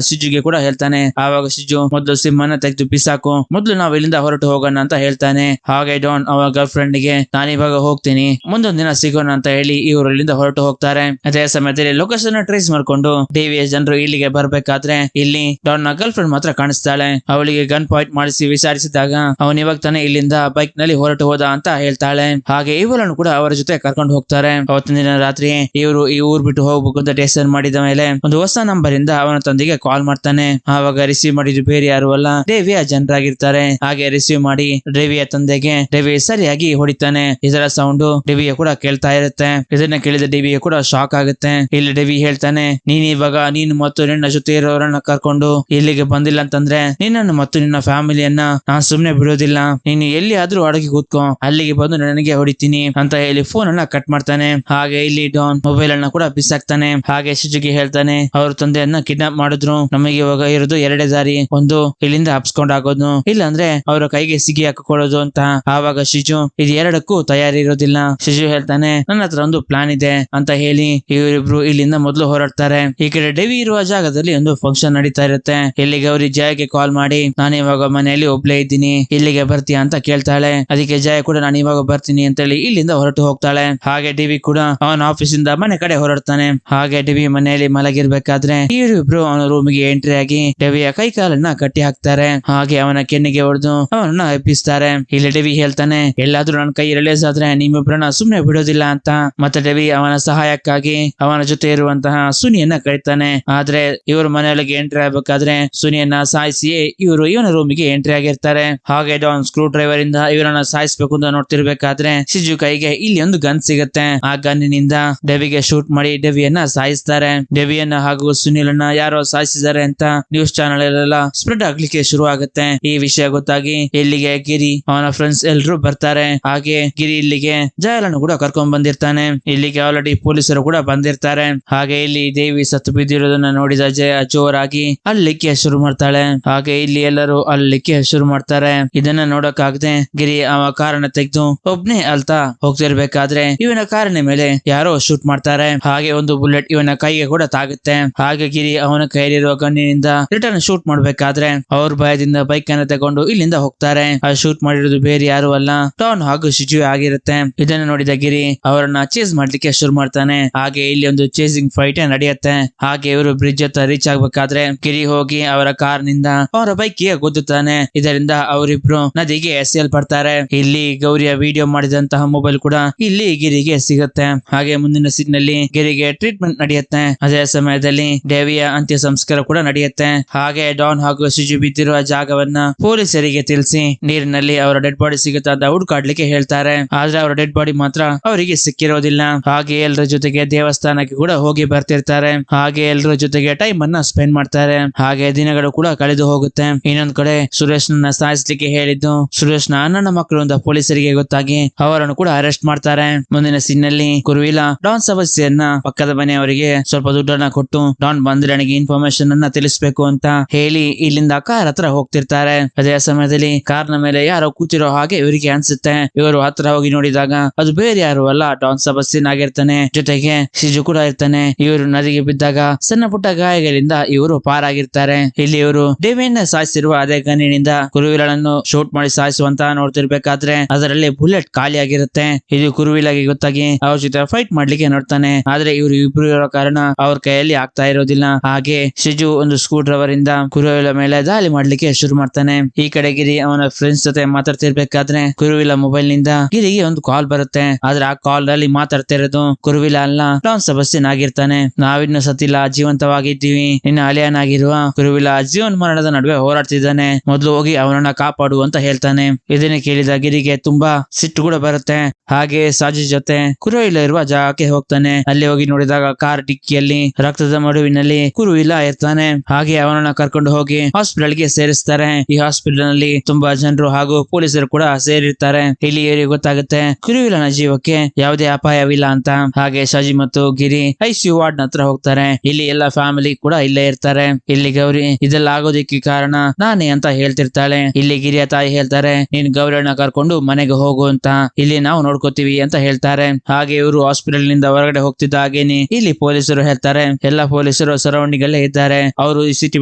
ಸಿಜುಗೆ ಕೂಡ ಹೇಳ್ತಾನೆ. ಆವಾಗ ಸಿಜು ಮೊದಲು ಸಿಮ್ ಅನ್ನ ತೆಗೆದು ಬಿಸಾಕು, ಮೊದಲು ನಾವು ಇಲ್ಲಿಂದ ಹೊರಟು ಹೋಗೋಣ ಅಂತ ಹೇಳ್ತಾನೆ. ಹಾಗೆ ಡಾನ್ ಅವನ ಗರ್ಲ್ ಫ್ರೆಂಡ್ ಗೆ ನಾನಿವಾಗ ಹೋಗ್ತೀನಿ, ಮುಂದೊಂದ್ ದಿನ ಸಿಗೋಣ ಅಂತ ಹೇಳಿ ಇವರು ಇಲ್ಲಿಂದ ಹೊರಟು ಹೋಗ್ತಾರೆ. ಅದೇ ಸಮಯದಲ್ಲಿ ಲೊಕೇಶನ್ ಟ್ರೇಸ್ ಮಾಡ್ಕೊಂಡು ಡೆವಿಯ ಜನರು ಇಲ್ಲಿಗೆ ಬರ್ಬೇಕಾದ್ರೆ ಇಲ್ಲಿ ಡಾನ್ ನ ಗರ್ಲ್ ಫ್ರೆಂಡ್ ಮಾತ್ರ ಕಾಣಿಸ್ತಾಳೆ. ಅವಳಿಗೆ ಗನ್ ಪಾಯಿಂಟ್ ಮಾಡಿಸಿ ವಿಚಾರಿಸಿದಾಗ ಅವನ್ ಇವಾಗ ತಾನೇ ಇಲ್ಲಿಂದ ಬೈಕ್ ನಲ್ಲಿ ಹೊರಟು ಹೋದ ಅಂತ ಹೇಳ್ತಾಳೆ. ಹಾಗೆ ಇವಳನ್ನು ಕೂಡ ಅವರ ಜೊತೆ ಕರ್ಕೊಂಡು ಹೋಗ್ತಾರೆ. ಅವತ್ತಿನ ದಿನ ರಾತ್ರಿ ಇವರು ಈ ಊರ್ ಬಿಟ್ಟು ಹೋಗ್ಬೇಕು ಅಂತ ಡಿಸೈಡ್ ಮಾಡಿದ ಮೇಲೆ ಒಂದು ಹೊಸ ನಂಬರ್ ಇಂದ ಅವನ ತಂದೆಗೆ ಕಾಲ್ ಮಾಡ್ತಾನೆ. ಆವಾಗ ರಿಸೀವ್ ಮಾಡಿದ್ದು ಬೇರೆ ಯಾರು ಅಲ್ಲ, ಡೆವಿಯ ಜನರಾಗಿರ್ತಾರೆ. ಹಾಗೆ ರಿಸೀವ್ ಮಾಡಿ ಡೆವಿಯ ತಂದೆಗೆ ಡೆವಿ ಸರಿಯಾಗಿ ಹೊಡಿತಾನೆ. ಇದರ ಸೌಂಡ್ ಡೆವಿಯ ಕೂಡ ಕೇಳ್ತಾ ಇರುತ್ತೆ. ಇದನ್ನ ಕೇಳಿದ ಡೆವಿಯ ಕೂಡ ಶಾಕ್ ಆಗುತ್ತೆ. ಇಲ್ಲಿ ಡೆವಿ ಹೇಳ್ತಾನೆ, ನೀನ್ ಇವಾಗ ನೀನು ಮತ್ತು ನಿನ್ನ ಜೊತೆ ಇರೋರನ್ನ ಕರ್ಕೊಂಡು ತಗೊಂಡು ಇಲ್ಲಿಗೆ ಬಂದಿಲ್ಲ ಅಂತಂದ್ರೆ ನಿನ್ನನ್ನು ಮತ್ತು ನಿನ್ನ ಫ್ಯಾಮಿಲಿಯನ್ನ ನಾನ್ ಸುಮ್ನೆ ಬಿಡೋದಿಲ್ಲ, ನೀನು ಎಲ್ಲಿ ಆದ್ರೂ ಅಡಗಿ ಕೂತ್ಕೋ, ಅಲ್ಲಿಗೆ ಬಂದು ನನಗೆ ಹೊಡಿತೀನಿ ಅಂತ ಹೇಳಿ ಫೋನ್ ಅನ್ನ ಕಟ್ ಮಾಡ್ತಾನೆ. ಹಾಗೆ ಇಲ್ಲಿ ಡಾನ್ ಮೊಬೈಲ್ ಅನ್ನ ಕೂಡ ಬಿಸಾಕ್ತಾನೆ. ಹಾಗೆ ಶಿಜುಗೆ ಹೇಳ್ತಾನೆ, ಅವ್ರ ತಂದೆಯನ್ನ ಕಿಡ್ನಾಪ್ ಮಾಡಿದ್ರು, ನಮಗೆ ಇವಾಗ ಇರೋದು ಎರಡೇ ದಾರಿ, ಒಂದು ಇಲ್ಲಿಂದ ಹಬ್ಸ್ಕೊಂಡ್ ಆಗೋದು, ಇಲ್ಲಾಂದ್ರೆ ಅವರ ಕೈಗೆ ಸಿಗಿ ಹಾಕೊಳ್ಳೋದು ಅಂತ. ಆವಾಗ ಶಿಜು ಇದು ಎರಡಕ್ಕೂ ತಯಾರಿ ಇರೋದಿಲ್ಲ. ಶಿಜು ಹೇಳ್ತಾನೆ, ನನ್ನ ಹತ್ರ ಒಂದು ಪ್ಲಾನ್ ಇದೆ ಅಂತ ಹೇಳಿ ಇವರಿಬ್ರು ಇಲ್ಲಿಂದ ಮೊದಲು ಹೊರಡ್ತಾರೆ. ಈ ಕಡೆ ಡೆವಿ ಇರುವ ಜಾಗದಲ್ಲಿ ಒಂದು ಫಂಕ್ಷನ್ ನಡೀತಾ ಇರುತ್ತೆ. ಇಲ್ಲಿ ಗೌರಿ ಜಯಗೆ ಕಾಲ್ ಮಾಡಿ, ನಾನು ಇವಾಗ ಮನೆಯಲ್ಲಿ ಒಬ್ಳೇ ಇದ್ದೀನಿ, ಇಲ್ಲಿಗೆ ಬರ್ತೀಯಾ ಅಂತ ಕೇಳ್ತಾಳೆ. ಅದಕ್ಕೆ ಜಯ ಕೂಡ ನಾನು ಇವಾಗ ಬರ್ತೀನಿ ಅಂತ ಹೇಳಿ ಇಲ್ಲಿಂದ ಹೊರಟು ಹೋಗ್ತಾಳೆ. ಹಾಗೆ ಡಿವಿ ಕೂಡ ಅವನ ಆಫೀಸ್ ಇಂದ ಮನೆ ಕಡೆ ಹೊರಡ್ತಾನೆ. ಹಾಗೆ ಡಿವಿ ಮನೆಯಲ್ಲಿ ಮಲಗಿರ್ಬೇಕಾದ್ರೆ ಇವರಿಬ್ರು ಅವನ ರೂಮಿಗೆ ಎಂಟ್ರಿ ಆಗಿ ಡೆವಿಯ ಕೈ ಕಾಲನ್ನ ಕಟ್ಟಿ ಹಾಕ್ತಾರೆ. ಹಾಗೆ ಅವನ ಕೆನ್ನಿಗೆ ಹೊಡೆದು ಅವನನ್ನ ಎಬ್ಬಿಸ್ತಾರೆ. ಇಲ್ಲಿ ಡೆವಿ ಹೇಳ್ತಾನೆ, ಎಲ್ಲಾದ್ರೂ ನನ್ನ ಕೈ ರಿಲೀಸ್ ಆದ್ರೆ ನಿಮ್ಮಿಬ್ರನ್ನ ಸುಮ್ನೆ ಬಿಡೋದಿಲ್ಲ ಅಂತ. ಮತ್ತೆ ಡೆವಿ ಅವನ ಸಹಾಯಕ್ಕಾಗಿ ಅವನ ಜೊತೆ ಇರುವಂತಹ ಸುನಿಯನ್ನ ಕರೀತಾನೆ. ಆದ್ರೆ ಇವರು ಮನೆಯೊಳಗೆ ಎಂಟ್ರಿ ಆಗ್ಬೇಕಾದ್ರೆ ಸುನಿಯನ್ನ ಸಾಯಿಸಿಯೇ ಇವರು ಇವನ ರೂಮಿಗೆ ಎಂಟ್ರಿ ಆಗಿರ್ತಾರೆ. ಹಾಗೆ ಡಾನ್ ಸ್ಕ್ರೂ ಡ್ರೈವರ್ ಇಂದ ಇವರನ್ನ ಸಾಯಿಸ್ಬೇಕು ಅಂತ ನೋಡ್ತಿರ್ಬೇಕಾದ್ರೆ ಶಿಜು ಕೈಗೆ ಇಲ್ಲಿ ಒಂದು ಗನ್ ಸಿಗುತ್ತೆ. ಆ ಗನ್ನಿನಿಂದ ಡೆವಿಗೆ ಶೂಟ್ ಮಾಡಿ ಡೆವಿಯನ್ನ ಸಾಯಿಸ್ತಾರೆ. ಡೆವಿಯನ್ನ ಹಾಗೂ ಸುನಿಲನ್ನ ಯಾರೋ ಸಾಯಿಸಿದ್ದಾರೆ ಅಂತ ನ್ಯೂಸ್ ಚಾನೆಲ್ ಎಲ್ಲ ಸ್ಪ್ರೆಡ್ ಆಗ್ಲಿಕ್ಕೆ ಶುರು ಆಗುತ್ತೆ. ಈ ವಿಷಯ ಗೊತ್ತಾಗಿ ಇಲ್ಲಿಗೆ ಗಿರಿ ಅವನ ಫ್ರೆಂಡ್ಸ್ ಎಲ್ರು ಬರ್ತಾರೆ. ಹಾಗೆ ಗಿರಿ ಇಲ್ಲಿಗೆ ಜಯಲನ್ನು ಕೂಡ ಕರ್ಕೊಂಡ್ ಬಂದಿರ್ತಾನೆ. ಇಲ್ಲಿಗೆ ಆಲ್ರೆಡಿ ಪೊಲೀಸರು ಕೂಡ ಬಂದಿರ್ತಾರೆ. ಹಾಗೆ ಇಲ್ಲಿ ದೇವಿ ಸತ್ತು ಬಿದ್ದಿರೋದನ್ನ ನೋಡಿದ ಜಯ ಜೋರಾಗಿ ಅಲ್ಲಿಕ್ಕೆ ಶುರು ಮಾಡ್ತಾಳೆ. ಹಾಗೆ ಇಲ್ಲಿ ಎಲ್ಲರೂ ಅಲ್ಲಿಕ್ಕೆ ಶುರು ಮಾಡ್ತಾರೆ. ಇದನ್ನ ನೋಡಕ್ಕಾಗದೆ ಗಿರಿ ಅವ ಕಾರನ್ನ ತೆಗೆದು ಒಬ್ನೇ ಅಲ್ತಾ ಹೋಗ್ತಿರ್ಬೇಕಾದ್ರೆ ಇವನ ಕಾರಿನ ಮೇಲೆ ಯಾರೋ ಶೂಟ್ ಮಾಡ್ತಾರೆ. ಹಾಗೆ ಒಂದು ಬುಲೆಟ್ ಇವನ ಕೈಗೆ ಕೂಡ ತಾಗುತ್ತೆ. ಹಾಗೆ ಗಿರಿ ಅವನ ಕೈಲಿರುವ ಗನ್ನಿನಿಂದ ರಿಟರ್ನ್ ಶೂಟ್ ಮಾಡ್ಬೇಕಾದ್ರೆ ಅವ್ರ ಭಯದಿಂದ ಬೈಕ್ ಅನ್ನ ತಗೊಂಡು ಇಲ್ಲಿಂದ ಹೋಗ್ತಾರೆ. ಆ ಶೂಟ್ ಮಾಡಿರೋದು ಬೇರೆ ಯಾರು ಅಲ್ಲ, ಡಾನ್ ಹಾಗೂ ಶಿಜು ಆಗಿರುತ್ತೆ. ಇದನ್ನ ನೋಡಿದ ಗಿರಿ ಅವರನ್ನ ಚೇಸ್ ಮಾಡ್ಲಿಕ್ಕೆ ಶುರು ಮಾಡ್ತಾನೆ. ಹಾಗೆ ಇಲ್ಲಿ ಒಂದು ಚೇಸಿಂಗ್ ಫೈಟ್ ನಡೆಯುತ್ತೆ. ಹಾಗೆ ಇವರು ಬ್ರಿಡ್ಜ್ ಹತ್ರ ರೀಚ್ ಆಗ್ಬೇಕಾದ್ರೆ ಗಿರಿ ಹೋಗಿ ಅವರ ಕಾರ್ ನಿಂದ ಅವರ ಬೈಕ್ಗೆ ಗುದ್ದುತ್ತಾನೆ. ಇದರಿಂದ ಅವರಿಬ್ರು ನದಿಗೆ ಎಸೆಯಲ್ಪಡ್ತಾರೆ. ಇಲ್ಲಿ ಗೌರಿಯ ವಿಡಿಯೋ ಮಾಡಿದಂತಹ ಮೊಬೈಲ್ ಕೂಡ ಇಲ್ಲಿ ಗಿರಿಗೆ ಸಿಗುತ್ತೆ. ಹಾಗೆ ಮುಂದಿನ ಸೀನ್ ನಲ್ಲಿ ಗಿರಿಗೆ ಟ್ರೀಟ್ಮೆಂಟ್ ನಡೆಯುತ್ತೆ. ಅದೇ ಸಮಯದಲ್ಲಿ ದೇವಿಯ ಅಂತ್ಯ ಸಂಸ್ಕಾರ ಕೂಡ ನಡೆಯುತ್ತೆ. ಹಾಗೆ ಡಾನ್ ಹಾಗೂ ಶಿಜು ಬಿದ್ದಿರುವ ಜಾಗವನ್ನ ಪೊಲೀಸರಿಗೆ ತಿಳಿಸಿ ನೀರಿನಲ್ಲಿ ಅವರ ಡೆಡ್ ಬಾಡಿ ಸಿಗುತ್ತಾ ಅಂತ ಹುಡುಕಾಡ್ಲಿಕ್ಕೆ ಹೇಳ್ತಾರೆ. ಆದ್ರೆ ಅವರ ಡೆಡ್ ಬಾಡಿ ಮಾತ್ರ ಅವರಿಗೆ ಸಿಕ್ಕಿರೋದಿಲ್ಲ. ಹಾಗೆ ಎಲ್ಲರ ಜೊತೆಗೆ ದೇವಸ್ಥಾನಕ್ಕೆ ಕೂಡ ಹೋಗಿ ಬರ್ತಿರ್ತಾರೆ. ಹಾಗೆ ಎಲ್ಲರ ಜೊತೆಗೆ ಟೈಮ್ ಅನ್ನ ಸ್ಪೆಂಡ್ ಮಾಡ್ತಾರೆ. ಹಾಗೆ ದಿನಗಳು ಕೂಡ ಕಳೆದು ಹೋಗುತ್ತೆ. ಇನ್ನೊಂದ್ ಕಡೆ ಸುರೇಶ್ ನನ್ನ ಸಾಯಿಸ್ಲಿಕ್ಕೆ ಹೇಳಿದ್ದು ಸುರೇಶ್ನ ಅಣ್ಣನ ಮಕ್ಕಳು ಅಂತ ಪೊಲೀಸರಿಗೆ ಗೊತ್ತಾಗಿ ಅವರನ್ನು ಕೂಡ ಅರೆಸ್ಟ್ ಮಾಡ್ತಾರೆ. ಮುಂದಿನ ಸೀನ್ ನಲ್ಲಿ ಕುರುವಿಲ ಡಾನ್ ಸಮಸ್ಯೆಯನ್ನ ಪಕ್ಕದ ಮನೆಯವರಿಗೆ ಸ್ವಲ್ಪ ದುಡ್ಡನ್ನ ಕೊಟ್ಟು ಡಾನ್ ಬಂದ್ರೆ ನನಗೆ ಇನ್ಫಾರ್ಮೇಶನ್ ಅನ್ನ ತಿಳಿಸ್ಬೇಕು ಅಂತ ಹೇಳಿ ಇಲ್ಲಿಂದ ಕಾರ್ ಹತ್ರ ಹೋಗ್ತಿರ್ತಾರೆ. ಅದೇ ಸಮಯದಲ್ಲಿ ಕಾರ್ನ ಮೇಲೆ ಯಾರೋ ಕೂತಿರೋ ಹಾಗೆ ಇವರಿಗೆ ಅನ್ಸುತ್ತೆ. ಇವರು ಹತ್ರ ಹೋಗಿ ನೋಡಿದಾಗ ಅದು ಬೇರೆ ಯಾರು ಅಲ್ಲ, ಡಾನ್ ಸಬಸ್ಟಿನ್ ಆಗಿರ್ತಾನೆ. ಜೊತೆಗೆ ಶಿಜು ಕೂಡ ಇರ್ತಾನೆ. ಇವರು ನದಿಗೆ ಬಿದ್ದಾಗ ಸಣ್ಣ ಪುಟ್ಟ ಗಾಯಗಳಿಂದ ಇವರು ಪಾರಾಗಿರ್ತಾರೆ. ಇಲ್ಲಿ ಇವರು ಡೆವಿಯನ್ನ ಸಾಯಿಸಿರುವ ಅದೇ ಗನ್ನಿನಿಂದ ಕುರುವಿಲನ್ನು ಶೂಟ್ ಮಾಡಿ ಸಾಯಿಸುವಂತ ನೋಡ್ತಿರ್ಬೇಕಾದ್ರೆ ಅದರಲ್ಲಿ ಬುಲೆಟ್ ಖಾಲಿ ಆಗಿರುತ್ತೆ. ಇದು ಕುರುವಿಲಾಗಿ ಗೊತ್ತಾಗಿ ಅವ್ರ ಜೊತೆ ಫೈಟ್ ಮಾಡ್ಲಿಕ್ಕೆ ನೋಡ್ತಾನೆ. ಆದ್ರೆ ಇವರು ಇಬ್ರು ಇರೋ ಕಾರಣ ಅವ್ರ ಕೈಯಲ್ಲಿ ಆಗ್ತಾ ಇರೋದಿಲ್ಲ. ಹಾಗೆ ಶಿಜು ಒಂದು ಸ್ಕ್ರೂ ಡ್ರೈವರ್ ಇಂದ ಕುರುವಿಲ ಮೇಲೆ ದಾಳಿ ಮಾಡ್ಲಿಕ್ಕೆ ಶುರು ಮಾಡ್ತಾನೆ. ಈ ಕಡೆ ಗಿರಿ ಅವನ ಫ್ರೆಂಡ್ಸ್ ಜೊತೆ ಮಾತಾಡ್ತಿರ್ಬೇಕಾದ್ರೆ ಕುರುವಿಲ ಮೊಬೈಲ್ ನಿಂದ ಗಿರಿಗೆ ಒಂದು ಕಾಲ್ ಬರುತ್ತೆ. ಆದ್ರೆ ಆ ಕಾಲ್ ಅಲ್ಲಿ ಮಾತಾಡ್ತಿರೋದು ಕುರುವಿಲ ಅಲ್ಲ, ಡಾನ್ ಸಬಸ್ಟಿನ್ ಆಗಿರ್ತಾನೆ. ನಾವಿನ್ನು ಸತ್ತಿಲ್ಲ, ಜೀವಂತವಾಗಿದ್ದೀವಿ. ನಿನ್ನ ಅಲಿಯನಾಗಿರುವ ಕುರುವಿಲ ಜೀವನ್ ಮರಣದ ನಡುವೆ ಹೋರಾಡ್ತಿದ್ದಾನೆ, ಮೊದಲು ಹೋಗಿ ಅವನನ್ನ ಕಾಪಾಡು ಅಂತ ಹೇಳ್ತಾನೆ. ಇದನ್ನ ಕೇಳಿದ ಗಿರಿಗೆ ತುಂಬಾ ಸಿಟ್ಟು ಕೂಡ ಬರುತ್ತೆ. ಹಾಗೆ ಸಾಜಿ ಜೊತೆ ಕುರುವಿಲ ಇರುವ ಜಾಗಕ್ಕೆ ಹೋಗ್ತಾನೆ. ಅಲ್ಲಿ ಹೋಗಿ ನೋಡಿದಾಗ ಕಾರ್ ಡಿಕ್ಕಿಯಲ್ಲಿ ರಕ್ತದ ಮಡುವಿನಲ್ಲಿ ಕುರುವಿಲ ಇರ್ತಾನೆ. ಹಾಗೆ ಅವನನ್ನ ಕರ್ಕೊಂಡು ಹೋಗಿ ಹಾಸ್ಪಿಟಲ್ ಗೆ ಸೇರಿಸ್ತಾರೆ. ಈ ಹಾಸ್ಪಿಟಲ್ ನಲ್ಲಿ ತುಂಬಾ ಜನರು ಹಾಗೂ ಪೊಲೀಸರು ಕೂಡ ಸೇರಿರ್ತಾರೆ. ಇಲ್ಲಿ ಇವರಿಗೆ ಗೊತ್ತಾಗುತ್ತೆ ಕುರುವಿಲನ ಜೀವಕ್ಕೆ ಯಾವುದೇ ಅಪಾಯವಿಲ್ಲ ಅಂತ. ಹಾಗೆ ಶಾಜಿ ಮತ್ತು ಗಿರಿ ಐಸಿಯು ವಾರ್ಡ್ ಹತ್ರ ಹೋಗ್ತಾರೆ. ಇಲ್ಲಿ ಎಲ್ಲ ಫ್ಯಾಮಿಲಿ ಕೂಡ ಇಲ್ಲೇ ಇರ್ತಾರೆ. ಇಲ್ಲಿ ಗೌರಿ ಇದೆಲ್ಲ ಆಗೋದಕ್ಕೆ ಕಾರಣ ನಾನೇ ಅಂತ ಹೇಳ್ತಿರ್ತಾಳೆ. ಇಲ್ಲಿ ಗಿರಿಯ ತಾಯಿ ಹೇಳ್ತಾರೆ, ನೀನ್ ಗೌರಿಯನ್ನ ಕರ್ಕೊಂಡು ಮನೆಗೆ ಹೋಗು ಅಂತ, ಇಲ್ಲಿ ನಾವು ನೋಡ್ಕೋತೀವಿ ಅಂತ ಹೇಳ್ತಾರೆ. ಹಾಗೆ ಇವರು ಹಾಸ್ಪಿಟಲ್ ನಿಂದ ಹೊರಗಡೆ ಹೋಗ್ತಿದ್ದ ಹಾಗೇನೆ ಇಲ್ಲಿ ಪೊಲೀಸರು ಹೇಳ್ತಾರೆ, ಎಲ್ಲಾ ಪೊಲೀಸರು ಸರೌಂಡಿಂಗ್ ಅಲ್ಲೇ ಇದ್ದಾರೆ, ಅವರು ಈ ಸಿಟಿ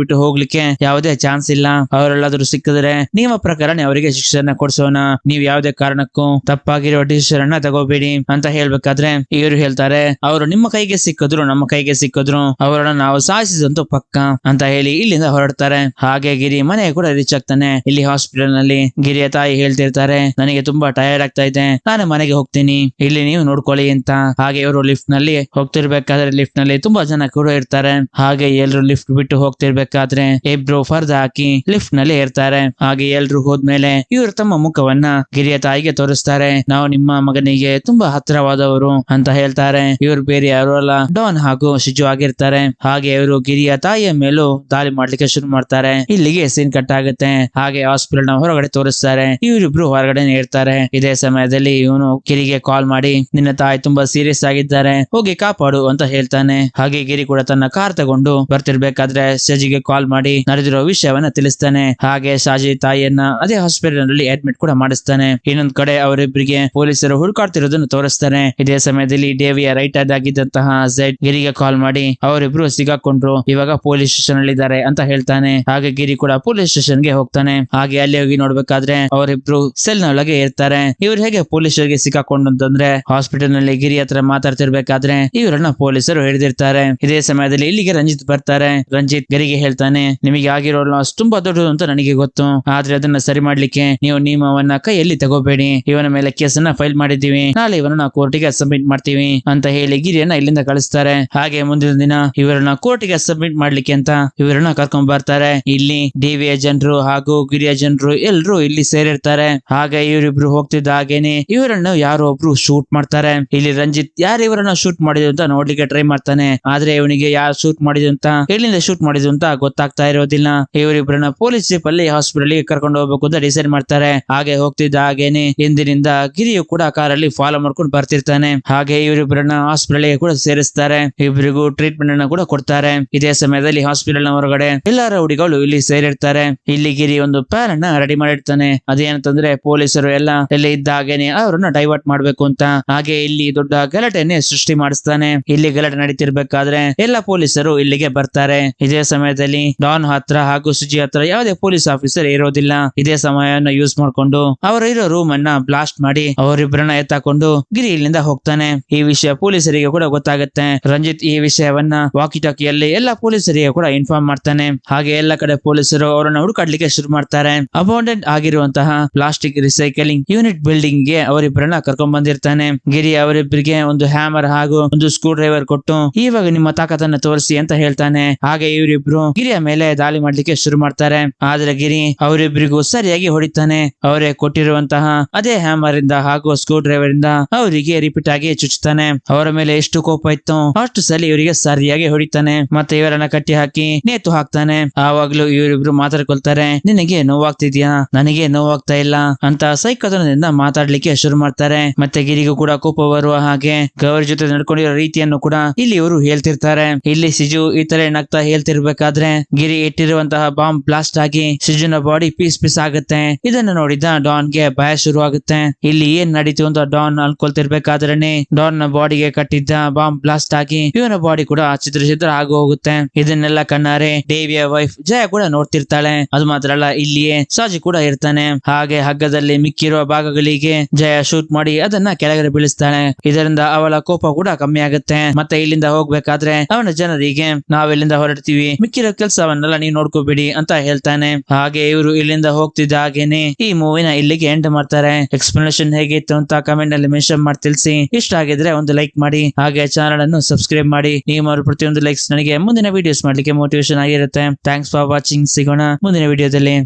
ಬಿಟ್ಟು ಹೋಗ್ಲಿಕ್ಕೆ ಯಾವುದೇ ಚಾನ್ಸ್ ಇಲ್ಲ. ಅವರೆಲ್ಲಾದ್ರೂ ಸಿಕ್ಕಿದ್ರೆ ನಿಯಮ ಪ್ರಕಾರನೇ ಅವರಿಗೆ ಶಿಕ್ಷೆಯನ್ನ ಕೊಡ್ಸೋಣ, ನೀವ್ ಯಾವುದೇ ಕಾರಣಕ್ಕೂ ತಪ್ಪಾಗಿರೋ ಡಿಸಿಷನ್ ಅನ್ನ ತಗೋಬೇಡಿ ಅಂತ ಹೇಳ್ಬೇಕಾದ್ರೆ ಇವರು ಹೇಳ್ತಾರೆ, ಅವರು ನಿಮ್ಮ ಕೈಗೆ ಸಿಕ್ಕಿದ್ರು ನಮ್ಮ ಕೈಗೆ ಸಿಕ್ಕಿದ್ರು ಅವರನ್ನ ನಾವು ಸಾಯಿಸಿದಂತೂ ಪಕ್ಕ ಅಂತ ಹೇಳಿ ಇಲ್ಲಿಂದ ಹೊರಡ್ತಾರೆ. ಹಾಗೆ ಗಿರಿ ಮನೆಗೆ ಕೂಡ ರೀಚ್ ಆಗ್ತಾನೆ. ಇಲ್ಲಿ ಹಾಸ್ಪಿಟಲ್ ನಲ್ಲಿ ಗಿರಿಯ ತಾಯಿ ಹೇಳ್ತಿರ್ತಾರೆ, ನನಗೆ ತುಂಬಾ ಟಯರ್ಡ್ ಆಗ್ತಾ ಇದೆ, ನಾನು ಮನೆಗೆ ಹೋಗ್ತೀನಿ, ಇಲ್ಲಿ ನೀವು ನೋಡ್ಕೊಳ್ಳಿ ಅಂತ. ಹಾಗೆ ಇವರು ಲಿಫ್ಟ್ ನಲ್ಲಿ ಹೋಗ್ತಿರ್ಬೇಕಾದ್ರೆ ಲಿಫ್ಟ್ ನಲ್ಲಿ ತುಂಬಾ ಜನ ಕೂಡ ಇರ್ತಾರೆ. ಹಾಗೆ ಎಲ್ರು ಲಿಫ್ಟ್ ಬಿಟ್ಟು ಹೋಗ್ತಿರ್ಬೇಕಾದ್ರೆ ಇಬ್ರು ಫರ್ದ ಹಾಕಿ ಲಿಫ್ಟ್ ನಲ್ಲಿ ಇರ್ತಾರೆ. ಹಾಗೆ ಎಲ್ರು ಹೋದ್ಮೇಲೆ ಇವರು ತಮ್ಮ ಮುಖವನ್ನ ಗಿರಿಯ ತಾಯಿಗೆ ತೋರಿಸ್ತಾರೆ, ನಾವು ನಿಮ್ಮ ಮಗನಿಗೆ ತುಂಬಾ ಹತ್ತಿರವಾದವರು ಅಂತ ಹೇಳ್ತಾರೆ. ಇವರು ಬೇರೆ ಯಾರು ಅಲ್ಲ, ಡಾನ್ ಹಾಗೂ ಶಿಜು ಆಗಿರ್ತಾರೆ. ಹಾಗೆ ಇವರು ಗಿರಿಯ ತಾಯಿಯ ಮೇಲೂ ಮಾಡಲು ದಾಳಿ ಮಾಡ್ಲಿಕ್ಕೆ ಶುರು ಮಾಡ್ತಾರೆ. ಇಲ್ಲಿಗೆ ಸೀನ್ ಕಟ್ ಆಗುತ್ತೆ. ಹಾಗೆ ಹಾಸ್ಪಿಟಲ್ ನ ಹೊರಗಡೆ ತೋರಿಸ್ತಾರೆ. ಇವರಿಬ್ರು ಹೊರಗಡೆ ಇರ್ತಾರೆ. ಇದೇ ಸಮಯದಲ್ಲಿ ಇವನು ಗಿರಿಗೆ ಕಾಲ್ ಮಾಡಿ ನಿನ್ನ ತಾಯಿ ತುಂಬಾ ಸೀರಿಯಸ್ ಆಗಿದ್ದಾರೆ, ಹೋಗಿ ಕಾಪಾಡು ಅಂತ ಹೇಳ್ತಾನೆ. ಹಾಗೆ ಗಿರಿ ಕೂಡ ತನ್ನ ಕಾರ್ ತಗೊಂಡು ಬರ್ತಿರ್ಬೇಕಾದ್ರೆ ಸಜಿಗೆ ಕಾಲ್ ಮಾಡಿ ನಡೆದಿರೋ ವಿಷಯವನ್ನ ತಿಳಿಸ್ತಾನೆ. ಹಾಗೆ ಸಾಜಿ ತಾಯಿಯನ್ನ ಅದೇ ಹಾಸ್ಪಿಟಲ್ ನಲ್ಲಿ ಅಡ್ಮಿಟ್ ಕೂಡ ಮಾಡಿಸ್ತಾನೆ. ಇನ್ನೊಂದ್ ಕಡೆ ಅವರಿಬ್ಬರಿಗೆ ಪೊಲೀಸರು ಹುಡುಕಾಡ್ತಿರೋದನ್ನು ತೋರಿಸ್ತಾನೆ. ಇದೇ ಸಮಯದಲ್ಲಿ ಡೇವಿಯ ರೈಟ್ ಆಗಿದ್ದಂತಹ ಝೆಡ್ ಗಿರಿಗೆ ಕಾಲ್ ಮಾಡಿ ಅವರಿಬ್ರು ಸಿಗಾಕೊಂಡ್ರು, ಇವಾಗ ಪೊಲೀಸ್ ಸ್ಟೇಷನ್ ಅಲ್ಲಿ ಇದ್ದಾರೆ ಅಂತ ಹೇಳ್ತಾನೆ. ಹಾಗೆ ಗಿರಿ ಕೂಡ ಪೊಲೀಸ್ ಸ್ಟೇಷನ್ ಗೆ ಹೋಗ್ತಾನೆ. ಹಾಗೆ ಅಲ್ಲಿ ಹೋಗಿ ನೋಡ್ಬೇಕಾದ್ರೆ ಅವರಿಬ್ರು ಸೆಲ್ ನ ಒಳಗೆ ಇರ್ತಾರೆ. ಇವ್ರು ಹೇಗೆ ಪೊಲೀಸರಿಗೆ ಸಿಕ್ಕಾಕೊಂಡು ಅಂತಂದ್ರೆ ಹಾಸ್ಪಿಟಲ್ ನಲ್ಲಿ ಗಿರಿ ಹತ್ರ ಮಾತಾಡ್ತಿರ್ಬೇಕಾದ್ರೆ ಇವರನ್ನ ಪೊಲೀಸರು ಹಿಡಿದಿರ್ತಾರೆ. ಇದೇ ಸಮಯದಲ್ಲಿ ಇಲ್ಲಿಗೆ ರಂಜಿತ್ ಬರ್ತಾರೆ. ರಂಜಿತ್ ಗಿರಿಗೆ ಹೇಳ್ತಾನೆ, ನಿಮಗೆ ಆಗಿರೋ ಲಾಸ್ ತುಂಬಾ ದೊಡ್ಡದು ಅಂತ ನನಗೆ ಗೊತ್ತು, ಆದ್ರೆ ಅದನ್ನ ಸರಿ ಮಾಡ್ಲಿಕ್ಕೆ ನೀವು ನಿಯಮವನ್ನ ಕೈಯಲ್ಲಿ ತಗೋಬೇಡಿ. ಇವನ ಮೇಲೆ ಕೇಸನ್ನ ಫೈಲ್ ಮಾಡಿದ್ದೀವಿ, ನಾಳೆ ಇವರನ್ನ ಕೋರ್ಟಿಗೆ ಸಬ್ಮಿಟ್ ಮಾಡ್ತೀವಿ ಅಂತ ಹೇಳಿ ಗಿರಿಯನ್ನ ಇಲ್ಲಿಂದ ಕಳಿಸ್ತಾರೆ. ಹಾಗೆ ಮುಂದಿನ ದಿನ ಇವರನ್ನ ಕೋರ್ಟಿಗೆ ಸಬ್ಮಿಟ್ ಮಾಡ್ಲಿಕ್ಕೆ ಅಂತ ಇವರನ್ನ ಕರ್ಕೊಂಡ್ ಬರ್ತಾರೆ. ಇಲ್ಲಿ ಡಿವಿಯ ಜನರು ಹಾಗೂ ಗಿರಿಯ ಜನರು ಎಲ್ರು ಇಲ್ಲಿ ಸೇರಿರ್ತಾರೆ. ಹಾಗೆ ಇವರಿಬ್ರು ಹೋಗ್ತಿದ್ದ ಹಾಗೇನೆ ಇವರನ್ನ ಯಾರೋ ಒಬ್ರು ಶೂಟ್ ಮಾಡ್ತಾರೆ. ಇಲ್ಲಿ ರಂಜಿತ್ ಯಾರು ಇವರನ್ನ ಶೂಟ್ ಮಾಡಿದ್ರು ಅಂತ ನೋಡ್ಲಿಕ್ಕೆ ಟ್ರೈ ಮಾಡ್ತಾನೆ. ಆದ್ರೆ ಇವನಿಗೆ ಯಾರು ಶೂಟ್ ಮಾಡಿದ್ರು ಅಂತ ಎಲ್ಲಿಂದ ಶೂಟ್ ಮಾಡಿದ್ರು ಅಂತ ಗೊತ್ತಾಗ್ತಾ ಇರೋದಿಲ್ಲ. ಇವರಿಬ್ರನ್ನ ಪೊಲೀಸ್ ಜೀಪ್ ಅಲ್ಲಿ ಹಾಸ್ಪಿಟಲ್ ಗೆ ಕರ್ಕೊಂಡು ಹೋಗ್ಬೇಕು ಅಂತ ಡಿಸೈಡ್ ಮಾಡ್ತಾರೆ. ಹಾಗೆ ಹೋಗ್ತಿದ್ದ ಹಾಗೇನೆ ಹಿಂದಿನಿಂದ ಗಿರಿಯು ಕೂಡ ಕಾರಲ್ಲಿ ಫಾಲೋ ಮಾಡ್ಕೊಂಡು ಬರ್ತಿರ್ತಾನೆ. ಹಾಗೆ ಇವರಿಬ್ರನ್ನ ಹಾಸ್ಪಿಟಲ್ ಗೆ ಕೂಡ ಸೇರಿಸ್ತಾರೆ. ಇಬ್ಬರಿಗೂ ಟ್ರೀಟ್ಮೆಂಟ್ ಅನ್ನ ಕೂಡ ಕೊಡ್ತಾರೆ. ಇದೇ ಸಮಯದಲ್ಲಿ ಹಾಸ್ಪಿಟಲ್ ನ ಹೊರಗಡೆ ಎಲ್ಲಾ ರೌಡಿಗಳು ಇಲ್ಲಿ ಸೇರಿರ್ತಾರೆ. ಇಲ್ಲಿ ಗಿರಿ ಒಂದು ಪ್ಲಾನ್ ಅನ್ನ ರೆಡಿ ಮಾಡಿರ್ತಾನೆ. ಅದೇನಂತಂದ್ರೆ ಪೊಲೀಸರು ಎಲ್ಲ ಇದ್ದ ಹಾಗೇನೆ ಅವರನ್ನ ಡೈವರ್ಟ್ ಮಾಡ್ಬೇಕು ಅಂತ. ಹಾಗೆ ಇಲ್ಲಿ ದೊಡ್ಡ ಗಲಾಟೆಯನ್ನೇ ಸೃಷ್ಟಿ ಮಾಡಿಸ್ತಾನೆ. ಇಲ್ಲಿ ಗಲಾಟೆ ನಡೀತಿರ್ಬೇಕಾದ್ರೆ ಎಲ್ಲ ಪೊಲೀಸರು ಇಲ್ಲಿಗೆ ಬರ್ತಾರೆ. ಇದೇ ಸಮಯದಲ್ಲಿ ಡಾನ್ ಹತ್ರ ಹಾಗೂ ಸುಜಿ ಹತ್ರ ಯಾವುದೇ ಪೊಲೀಸ್ ಆಫೀಸರ್ ಇರೋದಿಲ್ಲ. ಇದೇ ಸಮಯವನ್ನು ಯೂಸ್ ಮಾಡ್ಕೊಂಡು ಅವರು ಇರೋ ರೂಮ್ ಅನ್ನ ಬ್ಲಾಸ್ಟ್ ಮಾಡಿ ಅವರಿಬ್ಬರನ್ನ ಎತ್ತಾಕೊಂಡು ಗಿರಿ ಇಲ್ಲಿಂದ ಹೋಗ್ತಾನೆ. ಈ ವಿಷಯ ಪೊಲೀಸರಿಗೆ ಕೂಡ ಗೊತ್ತಾಗುತ್ತೆ. ರಂಜಿತ್ ಈ ವಿಷಯವನ್ನ ವಾಕಿ ಟಾಕಿಯಲ್ಲಿ ಎಲ್ಲ ಪೊಲೀಸರಿಗೆ ಕೂಡ ಇನ್ಫಾರ್ಮ್ ಮಾಡ್ತಾನೆ. ಹಾಗೆ ಎಲ್ಲ ಕಡೆ ಪೊಲೀಸರು ಅವರನ್ನ ಹುಡುಕಾಡ್ಲಿಕ್ಕೆ ಶುರು ಮಾಡ್ತಾರೆ. ಅಬೌಂಡೆಂಟ್ ಆಗಿರುವಂತಹ ಪ್ಲಾಸ್ಟಿಕ್ ರಿಸೈಕಲಿಂಗ್ ಯೂನಿಟ್ ಬಿಲ್ಡಿಂಗ್ ಗೆ ಅವರಿಬ್ಬರನ್ನ ಕರ್ಕೊಂಡ್ ಬಂದಿರ್ತಾನೆ. ಗಿರಿ ಅವರಿಬ್ಬರಿಗೆ ಒಂದು ಹ್ಯಾಮರ್ ಹಾಗೂ ಒಂದು ಸ್ಕ್ರೂ ಡ್ರೈವರ್ ಕೊಟ್ಟು ಇವಾಗ ನಿಮ್ಮ ತಾಕತ್ತನ್ನ ತೋರಿಸಿ ಅಂತ ಹೇಳ್ತಾನೆ. ಹಾಗೆ ಇವರಿಬ್ರು ಗಿರಿಯ ಮೇಲೆ ದಾಳಿ ಮಾಡ್ಲಿಕ್ಕೆ ಶುರು ಮಾಡ್ತಾರೆ. ಆದ್ರೆ ಗಿರಿ ಅವರಿಬ್ಬರಿಗೂ ಸರಿಯಾಗಿ ಹೊಡಿತಾನೆ. ಅವರೇ ಕೊಟ್ಟಿರುವಂತಹ ಅದೇ ಹ್ಯಾಮರ್ ಇಂದ ಹಾಗೂ ಸ್ಕ್ರೂ ಡ್ರೈವರ್ ಇಂದ ಅವರಿಗೆ ರಿಪೀಟ್ ಆಗಿ ಚುಚ್ಚುತ್ತಾನೆ. ಅವರ ಮೇಲೆ ಎಷ್ಟು ಕೋಪ ಇತ್ತು ಅಷ್ಟು ಸಲ ಇವರಿಗೆ ಸರಿಯಾಗಿ ಹೊಡಿತಾನೆ. ಮತ್ತೆ ಇವರನ್ನ ಕಟ್ಟಿ ಹಾಕಿ ನೇತು ಹಾಕ್ತಾನೆ. ಆವಾಗ್ಲೂ ಇವರಿಬ್ರು ಮಾತಾಡ್ಕೊಳ್ತಾರೆ, ನಿನಗೆ ನೋವಾಗ್ತಿದ್ಯಾ, ನನಗೆ ನೋವಾಗ್ತಾ ಇಲ್ಲ ಅಂತ ಸೈಕತನದಿಂದ ಮಾತಾಡ್ಲಿಕ್ಕೆ ಶುರು ಮಾಡ್ತಾರೆ. ಮತ್ತೆ ಗಿರಿಗೂ ಕೂಡ ಕೋಪ ಬರುವ ಹಾಗೆ ಗೌರಿ ಜೊತೆ ನಡ್ಕೊಂಡಿರೋ ರೀತಿಯನ್ನು ಕೂಡ ಇಲ್ಲಿ ಇವರು ಹೇಳ್ತಿರ್ತಾರೆ. ಇಲ್ಲಿ ಸಿಜು ಈ ತರ ನಗ್ತಾ ಹೇಳ್ತಿರ್ಬೇಕಾದ್ರೆ ಗಿರಿ ಇಟ್ಟಿರುವಂತಹ ಬಾಂಬ್ ಬ್ಲಾಸ್ಟ್ ಆಗಿ ಸಿಜುನ ಬಾಡಿ ಪೀಸ್ ಪೀಸ್ ಆಗುತ್ತೆ. ಇದನ್ನು ನೋಡಿದ ಡಾನ್ ಗೆ ಭಯ ಶುರು ಆಗುತ್ತೆ. ಇಲ್ಲಿ ಏನ್ ನಡೀತು ಅಂತ ಡಾನ್ ಅನ್ಕೊಳ್ತಿರ್ಬೇಕಾದ್ರೇನೆ ಡಾನ್ ನ ಬಾಡಿಗೆ ಕಟ್ಟಿದ್ದ ಬಾಂಬ್ ಬ್ಲಾಸ್ಟ್ ಆಗಿ ಇವನ ಬಾಡಿ ಕೂಡ ಚಿತ್ರ ಆಗಿ ಹೋಗುತ್ತೆ. ಇದನ್ನೆಲ್ಲ ಕಣ್ಣಾರೆ ಡೇವಿಯ ವೈಫ್ ಜಯ ಕೂಡ ನೋಡ್ತಿರ್ತಾಳೆ. ಅದು ಮಾತ್ರ ಅಲ್ಲ, ಇಲ್ಲಿಯೇ ಸಾಜಿ ಕೂಡ ಇರ್ತಾನೆ. ಹಾಗೆ ಹಗ್ಗದಲ್ಲಿ ಮಿಕ್ಕಿರುವ ಭಾಗಗಳಿಗೆ ಜಯ ಶೂಟ್ ಮಾಡಿ ಅದನ್ನ ಕೆಳಗಡೆ ಬೀಳಿಸ್ತಾಳೆ. ಇದರಿಂದ ಅವಳ ಕೋಪ ಕೂಡ ಕಮ್ಮಿ ಆಗುತ್ತೆ. ಮತ್ತೆ ಇಲ್ಲಿಂದ ಹೋಗ್ಬೇಕಾದ್ರೆ ಅವನ ಜನರಿಗೆ ನಾವಿಲ್ಲಿಂದ ಹೊರಡ್ತೀವಿ, ಮಿಕ್ಕಿರೋ ಕೆಲಸವನ್ನೆಲ್ಲ ನೀವು ನೋಡ್ಕೋಬೇಡಿ ಅಂತ ಹೇಳ್ತಾನೆ. ಹಾಗೆ ಇವರು ಇಲ್ಲಿಂದ ಹೋಗ್ತಿದ್ದ ಹಾಗೇನೆ ಈ ಮೂವಿನ ಇಲ್ಲಿಗೆ ಎಂಡ್ ಮಾಡ್ತಾರೆ. ಎಕ್ಸ್ಪ್ಲನೇಷನ್ ಹೇಗಿತ್ತು ಅಂತ ಕಮೆಂಟ್ ನಲ್ಲಿ ಮೆನ್ಷನ್ ಮಾಡಿ ತಿಳಿಸಿ. ಇಷ್ಟ ಆಗಿದ್ರೆ ಒಂದು ಲೈಕ್ ಮಾಡಿ, ಹಾಗೆ ಚಾನಲ್ ಅನ್ನು ಸಬ್ಸ್ಕ್ರೈಬ್ ಮಾಡಿ. ನೀವು ಪ್ರತಿಯೊಂದು ಲೈಕ್ಸ್ ನನಗೆ ಮುಂದಿನ ವಿಡಿಯೋಸ್ ಮಾಡ್ಲಿಕ್ಕೆ ಮೋಟಿವೇಶನ್ ಆಗಿರುತ್ತೆ. Thanks for watching. ಸಿಗೋಣ ಮುಂದಿನ ವಿಡಿಯೋದಲ್ಲಿ.